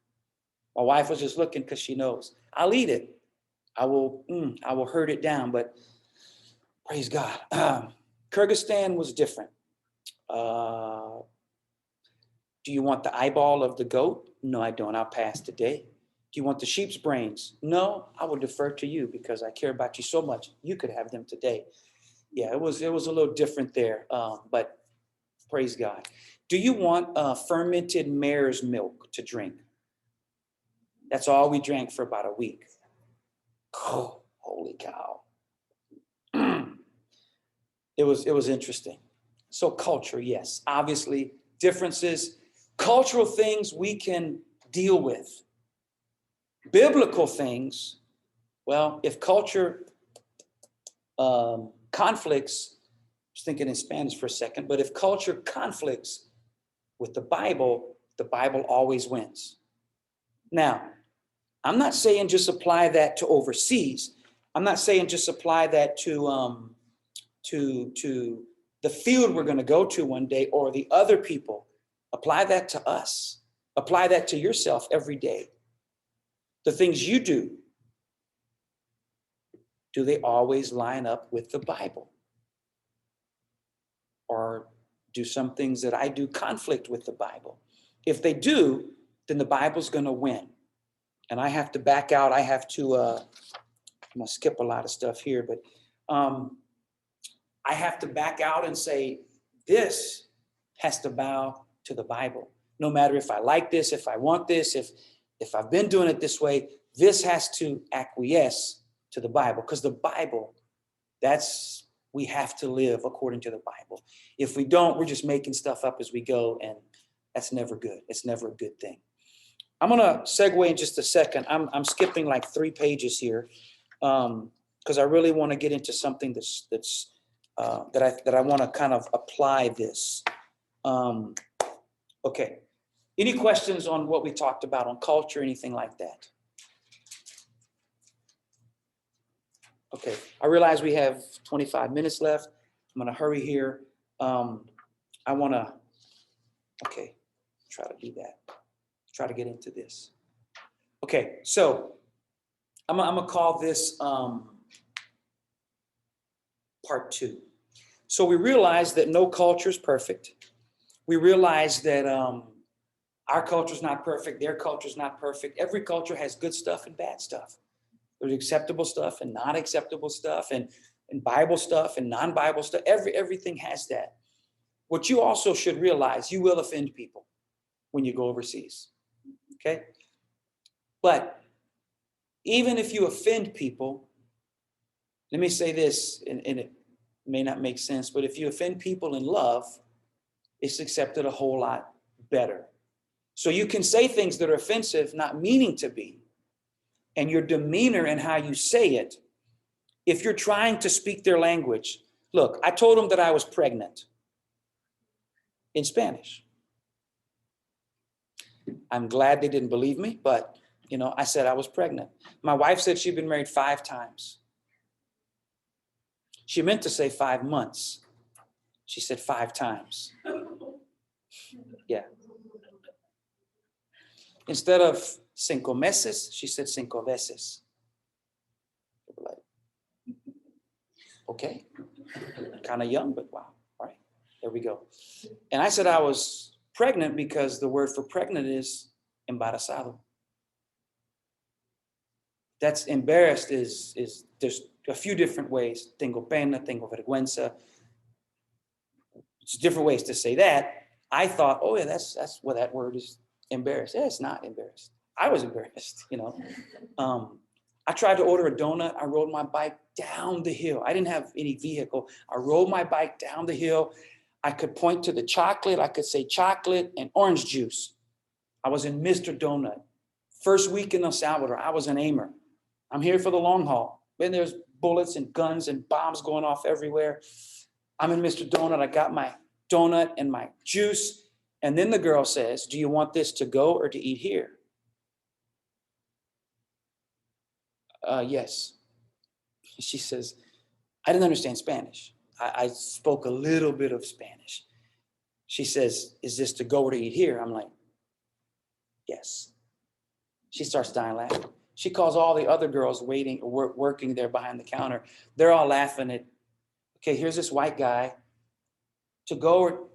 My wife was just looking because she knows. I'll eat it. I will herd it down, but praise God. Kyrgyzstan was different. Do you want the eyeball of the goat? No, I don't. I'll pass today. Do you want the sheep's brains? No, I will defer to you because I care about you so much. You could have them today. Yeah, it was a little different there, but praise God. Do you want fermented mare's milk to drink? That's all we drank for about a week. Oh, holy cow. It was interesting. So culture, yes, obviously differences, cultural things we can deal with. Biblical things, well, if culture conflicts, I was thinking in Spanish for a second, but if culture conflicts with the Bible always wins. Now, I'm not saying just apply that to overseas. I'm not saying just apply that to the field we're going to go to one day or the other people. Apply that to us. Apply that to yourself every day. The things you do they always line up with the Bible? Or do some things that I do conflict with the Bible? If they do, then the Bible's going to win. And I have to back out. I have to, I'm going to skip a lot of stuff here, but I have to back out and say, this has to bow to the Bible. No matter if I like this, if I want this, if I've been doing it this way, this has to acquiesce to the Bible, because the Bible, we have to live according to the Bible. If we don't, we're just making stuff up as we go, and that's never good. It's never a good thing. I'm going to segue in just a second. I'm skipping like 3 pages here because I really want to get into something that I want to kind of apply this. Okay. Any questions on what we talked about on culture, anything like that? Okay. I realize we have 25 minutes left. I'm going to hurry here. I want to, okay, try to do that. Try to get into this. Okay, so I'm gonna call this part 2. So we realize that no culture is perfect. We realize that our culture is not perfect. Their culture is not perfect. Every culture has good stuff and bad stuff. There's acceptable stuff and not acceptable stuff, and Bible stuff and non-Bible stuff. Everything has that. What you also should realize, you will offend people when you go overseas. Okay? But even if you offend people, let me say this, and it may not make sense, but if you offend people in love, it's accepted a whole lot better. So you can say things that are offensive, not meaning to be, and your demeanor and how you say it, if you're trying to speak their language. Look, I told them that I was pregnant in Spanish. I'm glad they didn't believe me, but I said I was pregnant. My wife said she'd been married 5 times. She meant to say 5 months. She said 5 times. Yeah. Instead of 5 meses, she said 5 veces. Like, okay, kind of young, but wow. All right, there we go. And I said I was pregnant because the word for pregnant is embarazado. That's embarrassed is there's a few different ways. Tengo pena, tengo vergüenza. It's different ways to say that. I thought, oh yeah, that's what that word is, embarrassed. Yeah, it's not embarrassed. I was embarrassed, I tried to order a donut. I rode my bike down the hill. I didn't have any vehicle. I rode my bike down the hill. I could point to the chocolate. I could say chocolate and orange juice. I was in Mr. Donut. First week in El Salvador, I was an aimer. I'm here for the long haul. And there's bullets and guns and bombs going off everywhere. I'm in Mr. Donut. I got my donut and my juice. And then the girl says, do you want this to go or to eat here? Yes. She says, I didn't understand Spanish. I spoke a little bit of Spanish. She says, is this to go or to eat here? I'm like, yes. She starts dying laughing. She calls all the other girls waiting, working there behind the counter. They're all laughing at, okay, here's this white guy. To go or,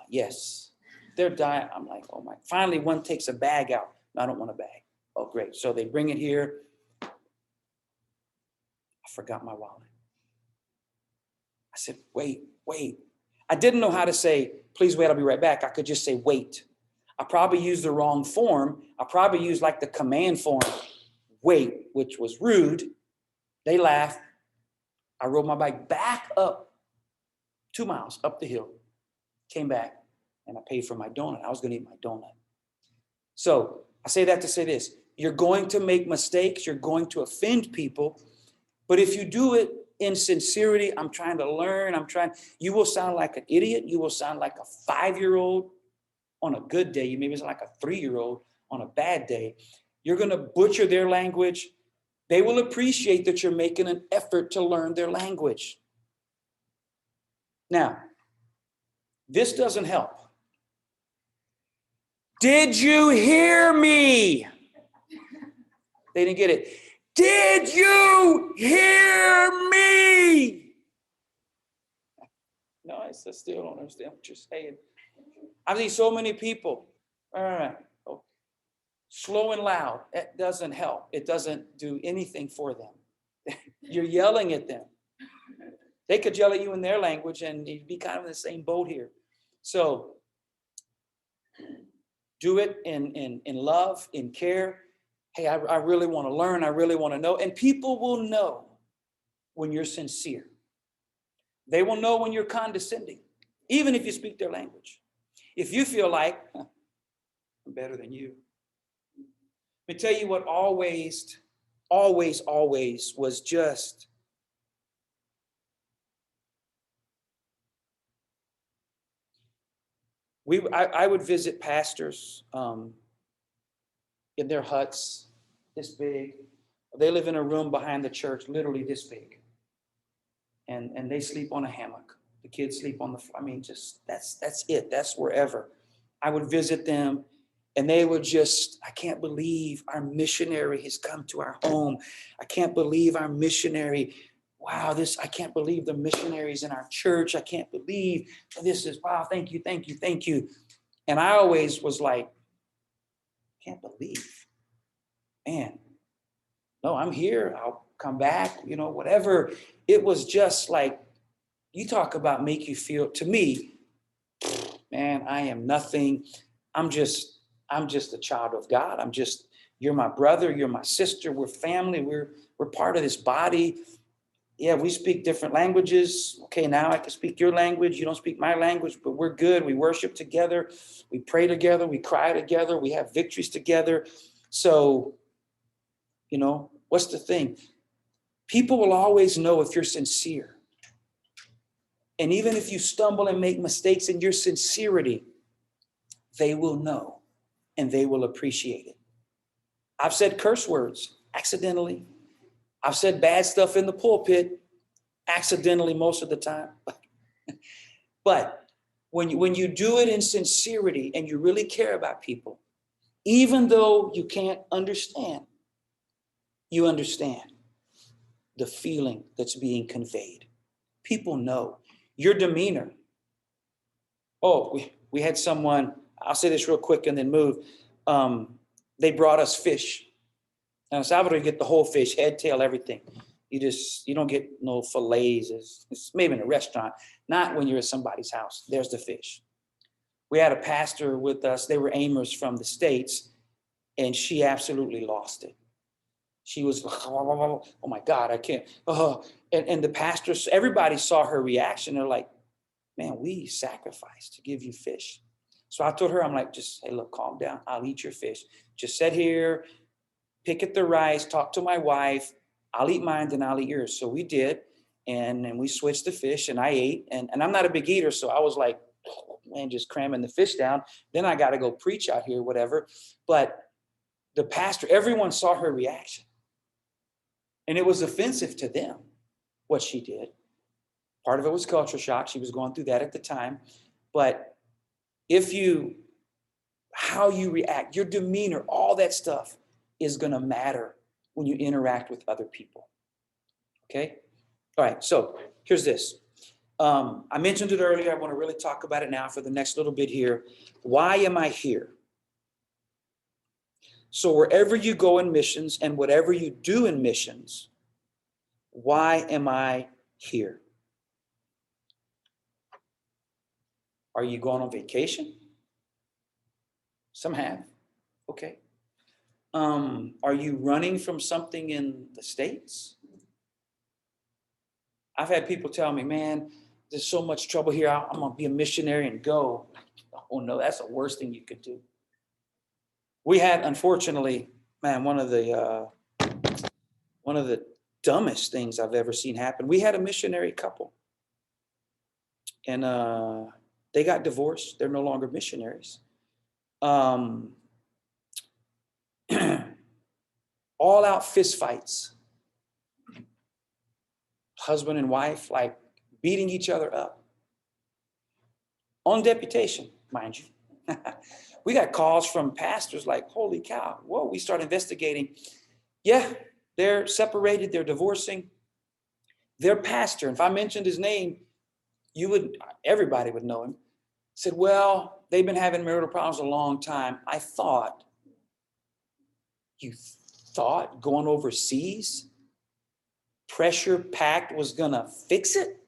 yes. They're dying. I'm like, oh my. Finally, one takes a bag out. I don't want a bag. Oh, great. So they bring it here. I forgot my wallet. I said, wait. I didn't know how to say, please wait, I'll be right back. I could just say, wait. I probably used the wrong form. I probably used like the command form, wait, which was rude. They laughed. I rode my bike back up 2 miles up the hill, came back, and I paid for my donut. I was going to eat my donut. So I say that to say this. You're going to make mistakes. You're going to offend people. But if you do it in sincerity, I'm trying to learn. You will sound like an idiot. You will sound like a 5-year-old on a good day. You maybe sound like a 3-year-old on a bad day. You're going to butcher their language. They will appreciate that you're making an effort to learn their language. Now, this doesn't help. Did you hear me? They didn't get it. Did you hear me? No, I still don't understand what you're saying. I've seen so many people. Slow and loud. It doesn't help. It doesn't do anything for them. You're yelling at them. They could yell at you in their language and you'd be kind of in the same boat here. So do it in love, in care. Hey, I really want to learn. I really want to know. And people will know when you're sincere. They will know when you're condescending, even if you speak their language. If you feel like, I'm better than you. Let me tell you what always was just I would visit pastors in their huts this big. They live in a room behind the church, literally this big. And they sleep on a hammock. The kids sleep on the floor. I mean, just that's it. That's wherever. I would visit them and they would just, I can't believe our missionary has come to our home. I can't believe our missionary. Wow, I can't believe the missionaries in our church. I can't believe this is, wow, thank you. And I always was like, can't believe, man, no, I'm here. I'll come back, whatever. It was just like, you talk about make you feel, to me, man, I am nothing. I'm just a child of God. You're my brother, you're my sister, we're family, we're part of this body. Yeah, we speak different languages. Okay, now I can speak your language. You don't speak my language, but we're good. We worship together. We pray together. We cry together. We have victories together. So, what's the thing? People will always know if you're sincere. And even if you stumble and make mistakes in your sincerity, they will know and they will appreciate it. I've said curse words accidentally. I've said bad stuff in the pulpit accidentally most of the time. But when you do it in sincerity and you really care about people, even though you can't understand, you understand the feeling that's being conveyed. People know your demeanor. Oh, we had someone, I'll say this real quick and then move. They brought us fish. Now in Salvador, you get the whole fish, head, tail, everything. You don't get no fillets. It's maybe in a restaurant, not when you're at somebody's house. There's the fish. We had a pastor with us. They were aimers from the States, and she absolutely lost it. She was, oh my God, I can't. Oh. And the pastors, everybody saw her reaction. They're like, man, we sacrificed to give you fish. So I told her, I'm like, just, hey, look, calm down. I'll eat your fish. Just sit here, pick at the rice, talk to my wife. I'll eat mine, then I'll eat yours. So we did. And then we switched the fish and I ate. And I'm not a big eater. So I was like, man, just cramming the fish down. Then I got to go preach out here, whatever. But the pastor, everyone saw her reaction. And it was offensive to them, what she did. Part of it was culture shock. She was going through that at the time. But how you react, your demeanor, all that stuff is going to matter when you interact with other people. Okay? All right, so here's this. I mentioned it earlier. I want to really talk about it now for the next little bit here. Why am I here? So wherever you go in missions and whatever you do in missions, why am I here? Are you going on vacation? Some have. Okay. Are you running from something in the States? I've had people tell me, man, there's so much trouble here. I'm going to be a missionary and go. Oh, no, that's the worst thing you could do. We had, unfortunately, man, one of the dumbest things I've ever seen happen. We had a missionary couple. And they got divorced. They're no longer missionaries. All out fist fights. Husband and wife, like beating each other up. On deputation, mind you. We got calls from pastors like, holy cow, whoa, we start investigating. Yeah, they're separated, they're divorcing. Their pastor, if I mentioned his name, everybody would know him, said, well, they've been having marital problems a long time. I thought, you thought going overseas, pressure packed was gonna fix it?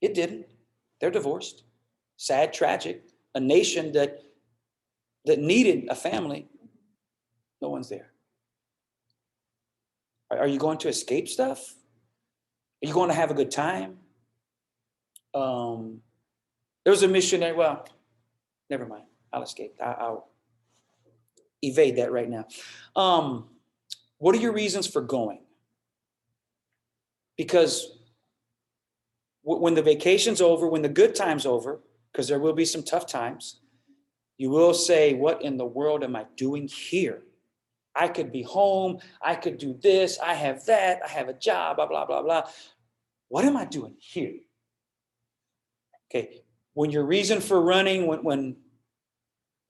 It didn't. They're divorced. Sad, tragic. A nation that needed a family. No one's there. Are you going to escape stuff? Are you going to have a good time? There was a missionary. Well, never mind. I'll escape. I'll evade that right now. What are your reasons for going? Because when the vacation's over, when the good time's over, because there will be some tough times, you will say, what in the world am I doing here? I could be home. I could do this. I have that. I have a job, blah, blah, blah, blah. What am I doing here? Okay. When your reason for running,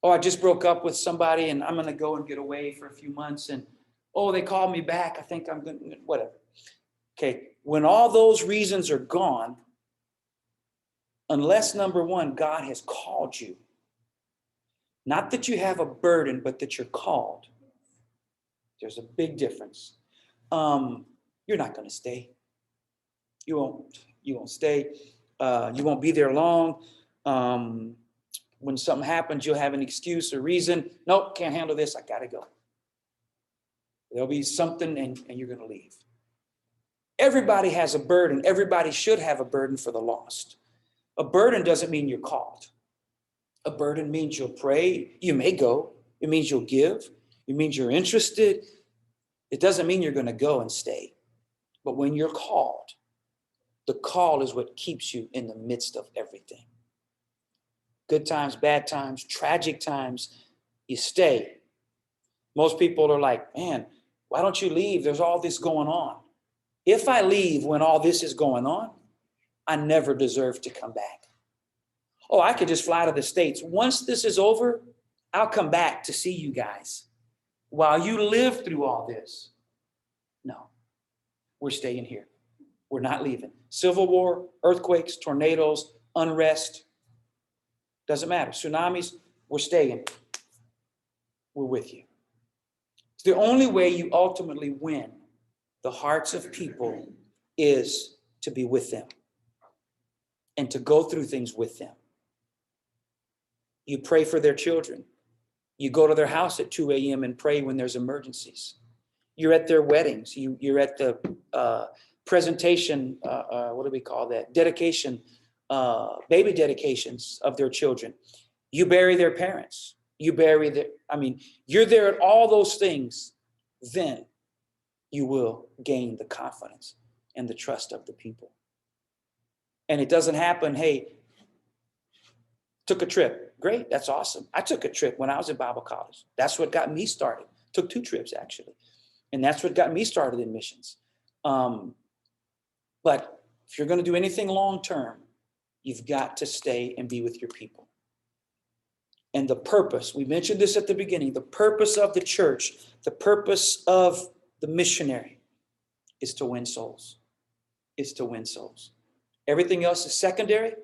I just broke up with somebody and I'm going to go and get away for a few months and, they called me back. I think I'm going to, whatever. Okay. When all those reasons are gone, unless number one, God has called you, not that you have a burden, but that you're called. There's a big difference. You're not going to stay. You won't stay. You won't be there long. When something happens, you'll have an excuse or reason. Nope, can't handle this. I got to go. There'll be something and you're going to leave. Everybody has a burden. Everybody should have a burden for the lost. A burden doesn't mean you're called. A burden means you'll pray. You may go. It means you'll give. It means you're interested. It doesn't mean you're going to go and stay. But when you're called, the call is what keeps you in the midst of everything. Good times, bad times, tragic times, you stay. Most people are like, man, why don't you leave? There's all this going on. If I leave when all this is going on, I never deserve to come back. Oh, I could just fly to the States. Once this is over, I'll come back to see you guys. While you live through all this, no, we're staying here. We're not leaving. Civil war, earthquakes, tornadoes, unrest, doesn't matter. Tsunamis, we're staying. We're with you. It's the only way you ultimately win the hearts of people is to be with them and to go through things with them. You pray for their children. You go to their house at 2 a.m. and pray when there's emergencies. You're at their weddings. You're at the presentation, what do we call that? Dedication, baby dedications of their children. You bury their parents. You're there at all those things. Then you will gain the confidence and the trust of the people. And it doesn't happen, hey, took a trip. Great, that's awesome. I took a trip when I was at Bible college. That's what got me started. Took 2 trips, actually. And that's what got me started in missions. But if you're going to do anything long-term, you've got to stay and be with your people. And the purpose, we mentioned this at the beginning, the purpose of the church, the purpose of the missionary is to win souls. Is to win souls. Everything else is secondary.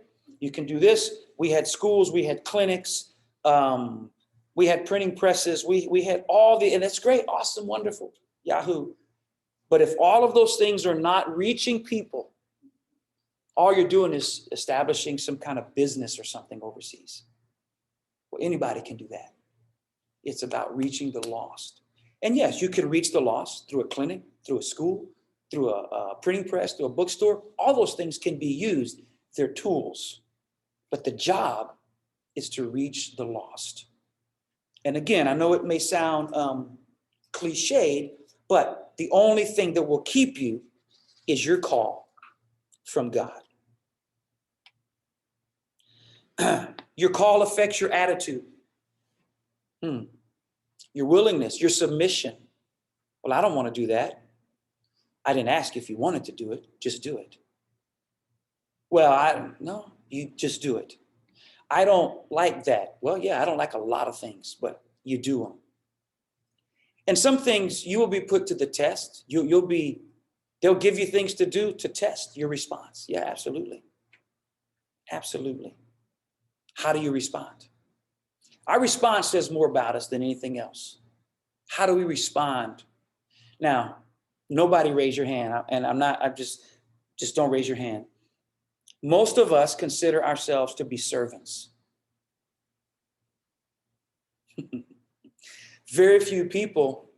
You can do this. We had schools, we had clinics, we had printing presses, we had and it's great, awesome, wonderful, Yahoo. But if all of those things are not reaching people, all you're doing is establishing some kind of business or something overseas. Well, anybody can do that. It's about reaching the lost. And yes, you can reach the lost through a clinic, through a school, through a printing press, through a bookstore. All those things can be used. They're tools. But the job is to reach the lost. And again, I know it may sound cliched, but the only thing that will keep you is your call from God. Your call affects your attitude, your willingness, your submission. Well, I don't want to do that. I didn't ask if you wanted to do it. Just do it. Well, no, you just do it. I don't like that. Well, yeah, I don't like a lot of things, but you do them. And some things you will be put to the test. They'll give you things to do to test your response. Yeah, absolutely. Absolutely. How do you respond? Our response says more about us than anything else. How do we respond? Now, nobody raise your hand, and just don't raise your hand. Most of us consider ourselves to be servants. Very few people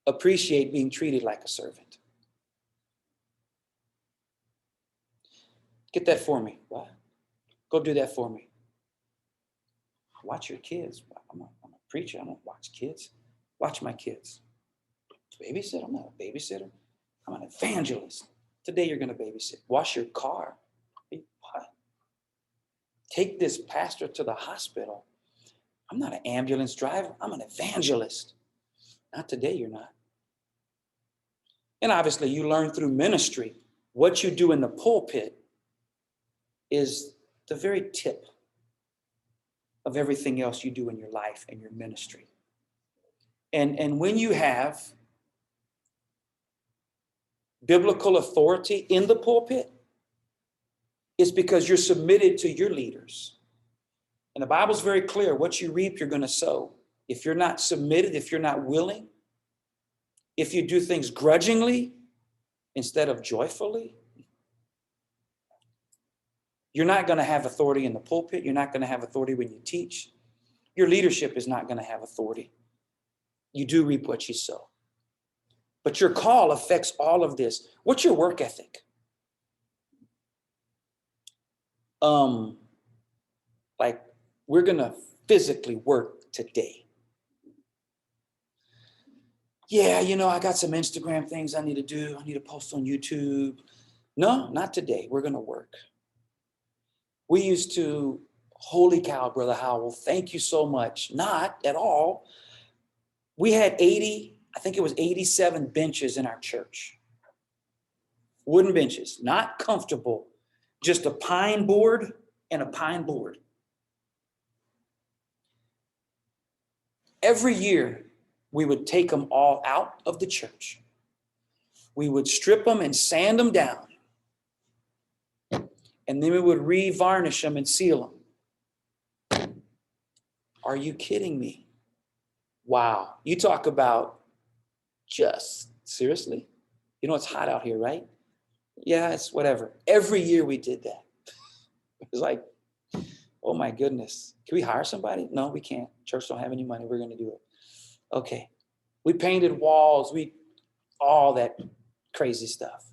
appreciate being treated like a servant. Get that for me. What? Go do that for me. Watch your kids. I'm a preacher. I don't watch kids. Watch my kids. Babysit? I'm not a babysitter. I'm an evangelist. Today you're going to babysit. Wash your car. What? Take this pastor to the hospital. I'm not an ambulance driver. I'm an evangelist. Not today, you're not. And obviously you learn through ministry. What you do in the pulpit is the very tip of everything else you do in your life and your ministry. And when you have biblical authority in the pulpit, it's because you're submitted to your leaders. And the Bible's very clear, what you reap, you're going to sow. If you're not submitted, if you're not willing, if you do things grudgingly instead of joyfully, you're not going to have authority in the pulpit. You're not going to have authority when you teach. Your leadership is not going to have authority. You do reap what you sow. But your call affects all of this. What's your work ethic? Like, we're going to physically work today. Yeah, I got some Instagram things I need to do. I need to post on YouTube. No, not today. We're going to work. We used to, holy cow, Brother Howell, thank you so much. Not at all. We had 87 benches in our church. Wooden benches, not comfortable, just a pine board and a pine board. Every year, we would take them all out of the church. We would strip them and sand them down. And then we would re-varnish them and seal them. Are you kidding me? Wow. You talk about just, seriously? It's hot out here, right? Yeah, it's whatever. Every year we did that. It was like, oh my goodness. Can we hire somebody? No, we can't. Church don't have any money. We're going to do it. Okay. We painted walls. All that crazy stuff.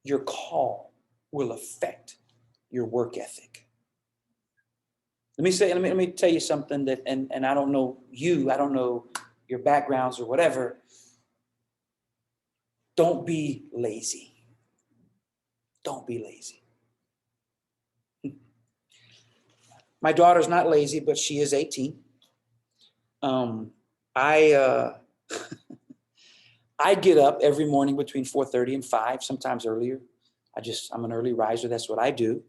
Your call will affect your work ethic. Let me tell you something that, and I don't know you, I don't know your backgrounds or whatever. Don't be lazy. Don't be lazy. My daughter's not lazy, but she is 18. I get up every morning between 4:30 and 5, sometimes earlier. I'm an early riser. That's what I do.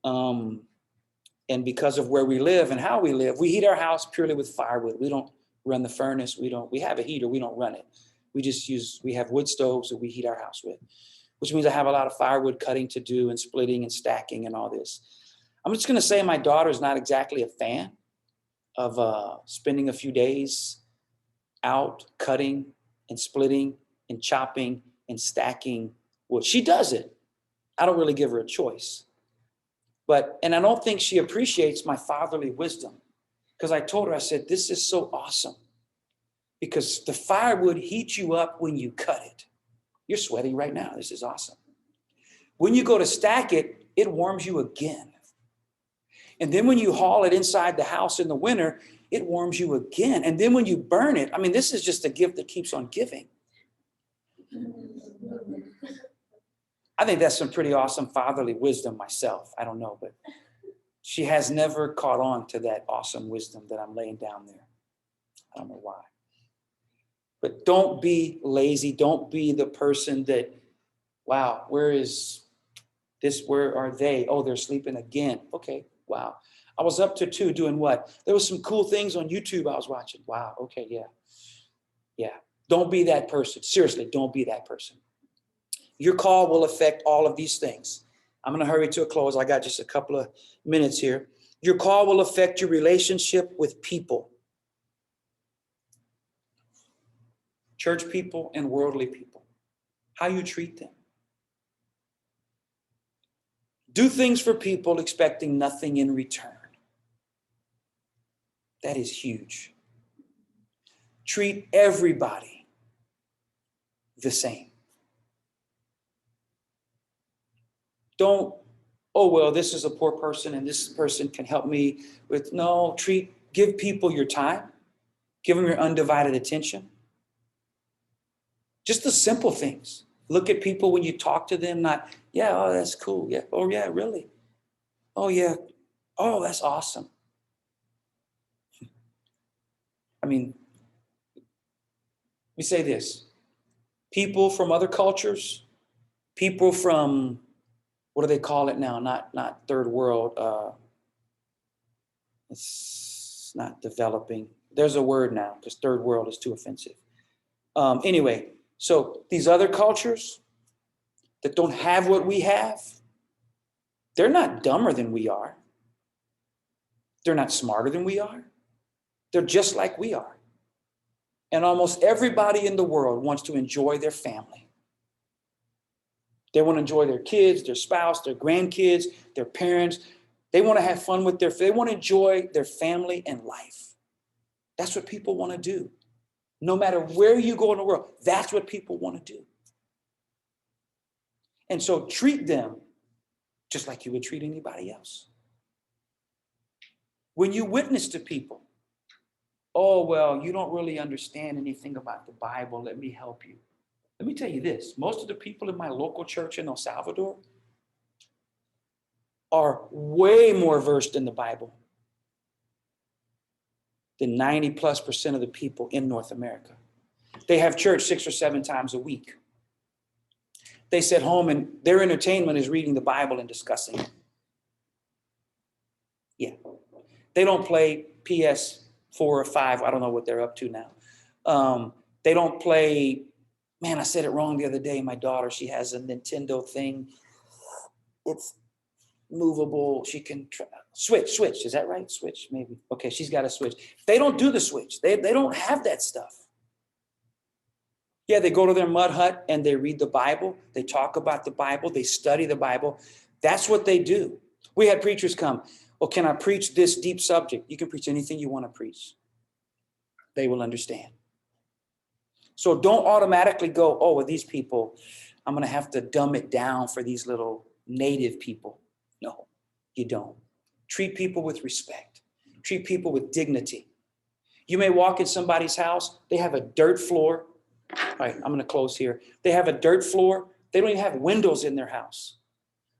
And because of where we live and how we live, we heat our house purely with firewood. We don't run the furnace. We have a heater. We don't run it. We have wood stoves that we heat our house with, which means I have a lot of firewood cutting to do and splitting and stacking and all this. I'm just going to say my daughter's not exactly a fan of spending a few days out cutting and splitting and chopping and stacking wood. She does it. I don't really give her a choice. And I don't think she appreciates my fatherly wisdom, because I told her, I said, this is so awesome because the firewood heats you up when you cut it. You're sweating right now. This is awesome. When you go to stack it, it warms you again. And then when you haul it inside the house in the winter, it warms you again. And then when you burn it, I mean, this is just a gift that keeps on giving. I think that's some pretty awesome fatherly wisdom myself. I don't know, but she has never caught on to that awesome wisdom that I'm laying down there. I don't know why. But don't be lazy. Don't be the person that, wow, where is this? Where are they? Oh, they're sleeping again. Okay, wow. I was up to 2 doing what? There was some cool things on YouTube I was watching. Wow, okay, yeah. Yeah, don't be that person. Seriously, don't be that person. Your call will affect all of these things. I'm going to hurry to a close. I got just a couple of minutes here. Your call will affect your relationship with people. Church people and worldly people. How you treat them. Do things for people expecting nothing in return. That is huge. Treat everybody the same. Don't, oh, well, this is a poor person and this person can help me with, no, give people your time. Give them your undivided attention. Just the simple things. Look at people when you talk to them, not, yeah, oh, that's cool. Yeah, oh, yeah, really? Oh, yeah. Oh, that's awesome. I mean, we say this. People from other cultures, people from, what do they call it now? Not third world. It's not developing. There's a word now because third world is too offensive. Anyway, so these other cultures that don't have what we have, they're not dumber than we are. They're not smarter than we are. They're just like we are. And almost everybody in the world wants to enjoy their family. They want to enjoy their kids, their spouse, their grandkids, their parents. They want to have fun with they want to enjoy their family and life. That's what people want to do. No matter where you go in the world, that's what people want to do. And so treat them just like you would treat anybody else. When you witness to people, oh, well, you don't really understand anything about the Bible. Let me help you. Let me tell you this. Most of the people in my local church in El Salvador are way more versed in the Bible than 90+% of the people in North America. They have church 6 or 7 times a week. They sit home and their entertainment is reading the Bible and discussing it. Yeah. They don't play PS4 or 5. I don't know what they're up to now. They don't play, man, I said it wrong the other day. My daughter, she has a Nintendo thing. It's movable. She can switch. Is that right? Switch, maybe. Okay, she's got a Switch. They don't do the Switch. They don't have that stuff. Yeah, they go to their mud hut and they read the Bible. They talk about the Bible. They study the Bible. That's what they do. We had preachers come. Well, can I preach this deep subject? You can preach anything you want to preach. They will understand. So don't automatically go, oh, well, these people, I'm going to have to dumb it down for these little native people. No, you don't. Treat people with respect. Treat people with dignity. You may walk in somebody's house, they have a dirt floor. All right, I'm going to close here. They have a dirt floor. They don't even have windows in their house.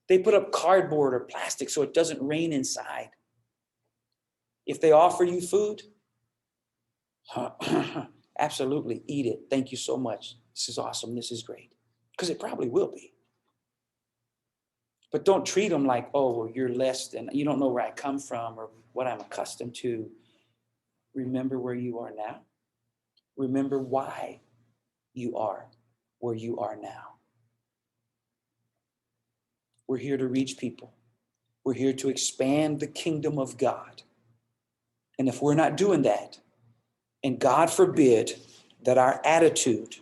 They put up cardboard or plastic so it doesn't rain inside. If they offer you food, absolutely eat it. Thank you so much. This is awesome. This is great. Because it probably will be. But don't treat them like, oh, well, you're less than, you don't know where I come from or what I'm accustomed to. Remember where you are now. Remember why you are where you are now. We're here to reach people. We're here to expand the kingdom of God. And if we're not doing that, and God forbid that our attitude,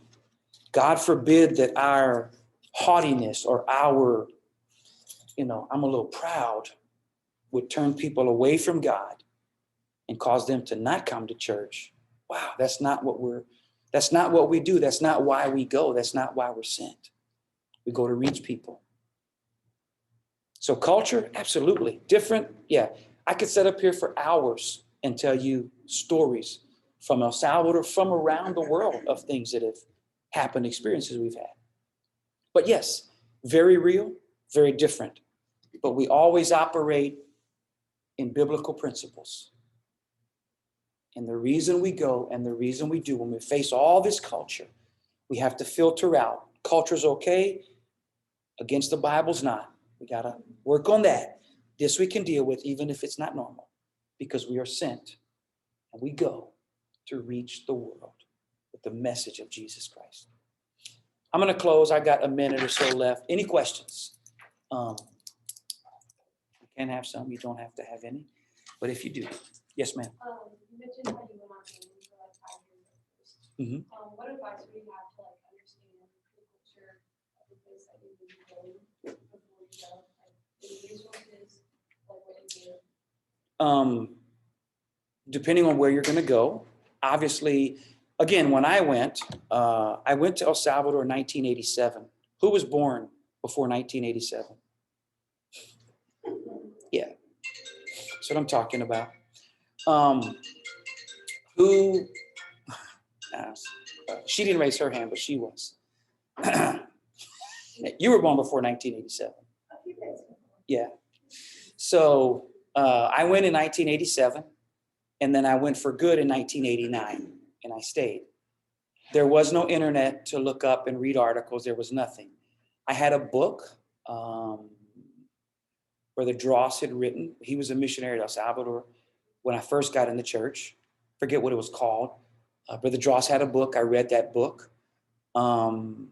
God forbid that our haughtiness or our, I'm a little proud, would turn people away from God and cause them to not come to church. Wow, that's not what we do. That's not why we go. That's not why we're sent. We go to reach people. So culture, absolutely. Different, yeah. I could sit up here for hours and tell you stories from El Salvador, from around the world of things that have happened, experiences we've had. But yes, very real, very different. But we always operate in biblical principles. And the reason we go and the reason we do when we face all this culture, we have to filter out. Culture's okay, against the Bible's not. We got to work on that. This we can deal with even if it's not normal, because we are sent and we go to reach the world with the message of Jesus Christ. I'm going to close. I got a minute or so left. Any questions? You can have some. You don't have to have any. But if you do, yes, ma'am. You mentioned how you went on training for like 5 years at first. Mm-hmm. What advice would you have to like understand the culture of the place that you would be going before you go? Like the resources, like what you do? Depending on where you're going to go, obviously, again, when I went to El Salvador in 1987. Who was born before 1987? Yeah, that's what I'm talking about. She didn't raise her hand, but she was. You were born before 1987. Yeah. So I went in 1987, and then I went for good in 1989, and I stayed. There was no internet to look up and read articles. There was nothing. I had a book Brother Dross had written. He was a missionary to El Salvador when I first got in the church. Forget what it was called. Brother Dross had a book. I read that book. And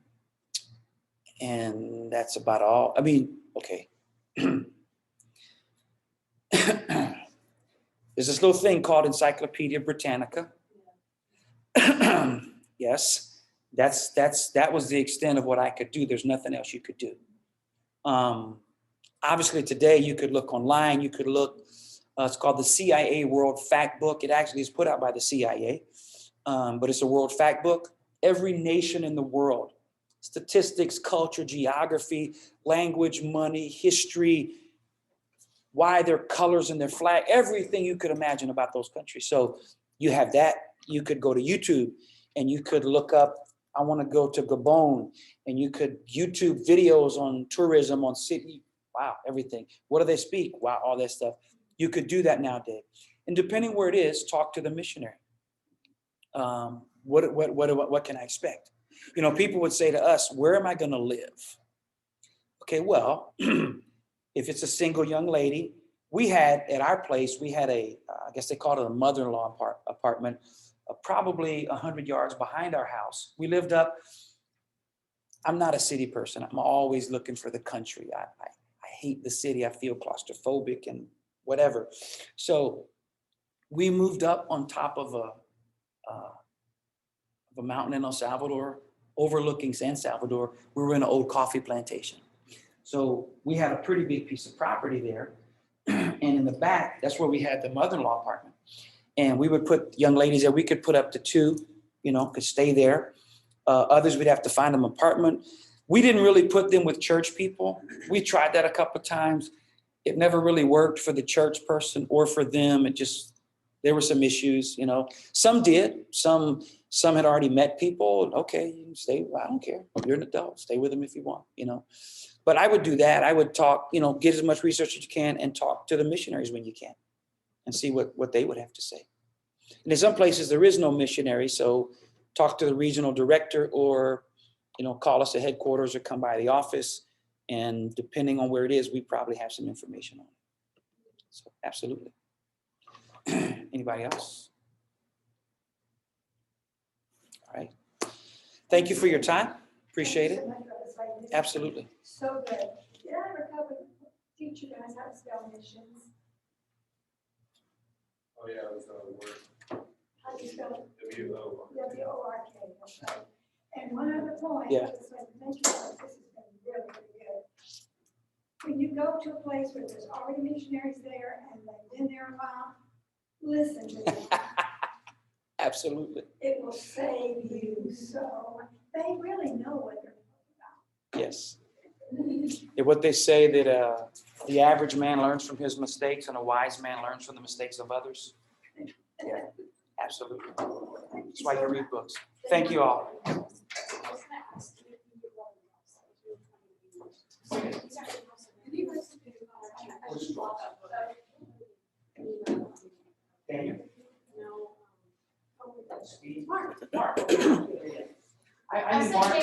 that's about all. I mean, okay. There's this little thing called Encyclopedia Britannica. Yes, that was the extent of what I could do. There's nothing else you could do. Obviously, today you could look online. You could look. It's called the CIA World Fact Book. It actually is put out by the CIA, but it's a world fact book. Every nation in the world, statistics, culture, geography, language, money, history, why their colors and their flag, everything you could imagine about those countries. So you have that. You could go to YouTube and you could look up, I want to go to Gabon, and you could YouTube videos on tourism, on city. Wow, everything. What do they speak? Wow, all that stuff. You could do that nowadays. And depending where it is, talk to the missionary. What can I expect? People would say to us, where am I going to live? Okay, well, if it's a single young lady, we had at our place, we had I guess they called it a mother-in-law apartment, probably 100 yards behind our house. We lived up. I'm not a city person. I'm always looking for the country. I hate the city. I feel claustrophobic and whatever. So we moved up on top of a mountain in El Salvador, overlooking San Salvador. We were in an old coffee plantation. So we had a pretty big piece of property there. And in the back, that's where we had the mother-in-law apartment. And we would put young ladies there. We could put up to 2, could stay there. Others, we'd have to find them apartment. We didn't really put them with church people. We tried that a couple of times. It never really worked for the church person or for them. It just, there were some issues, you know. Some did. Some had already met people. Okay, you can stay. I don't care. You're an adult. Stay with them if you want, you know. But I would do that. I would talk, you know, get as much research as you can and talk to the missionaries when you can and see what they would have to say. And in some places there is no missionary, so talk to the regional director or, you know, call us at headquarters or come by the office. And depending on where it is, we probably have some information on it. So absolutely. Anybody else? All right. Thank you for your time. Appreciate it. Absolutely. So good. Did I ever cover, teach you guys how to spell missions? Oh, yeah, it was word, How do you spell it? W-O. W-O-R-K, that's right. And one other point, Yeah. I just want to mention, this has been really, really good. When you go to a place where there's already missionaries there and they've been there a while, listen to them. Absolutely. It will save you. So they really know what they're Yes. And what they say that the average man learns from his mistakes and a wise man learns from the mistakes of others. Yeah, absolutely. That's why you read books. Thank you all. Daniel? No. Steve? Mark. I need Mark.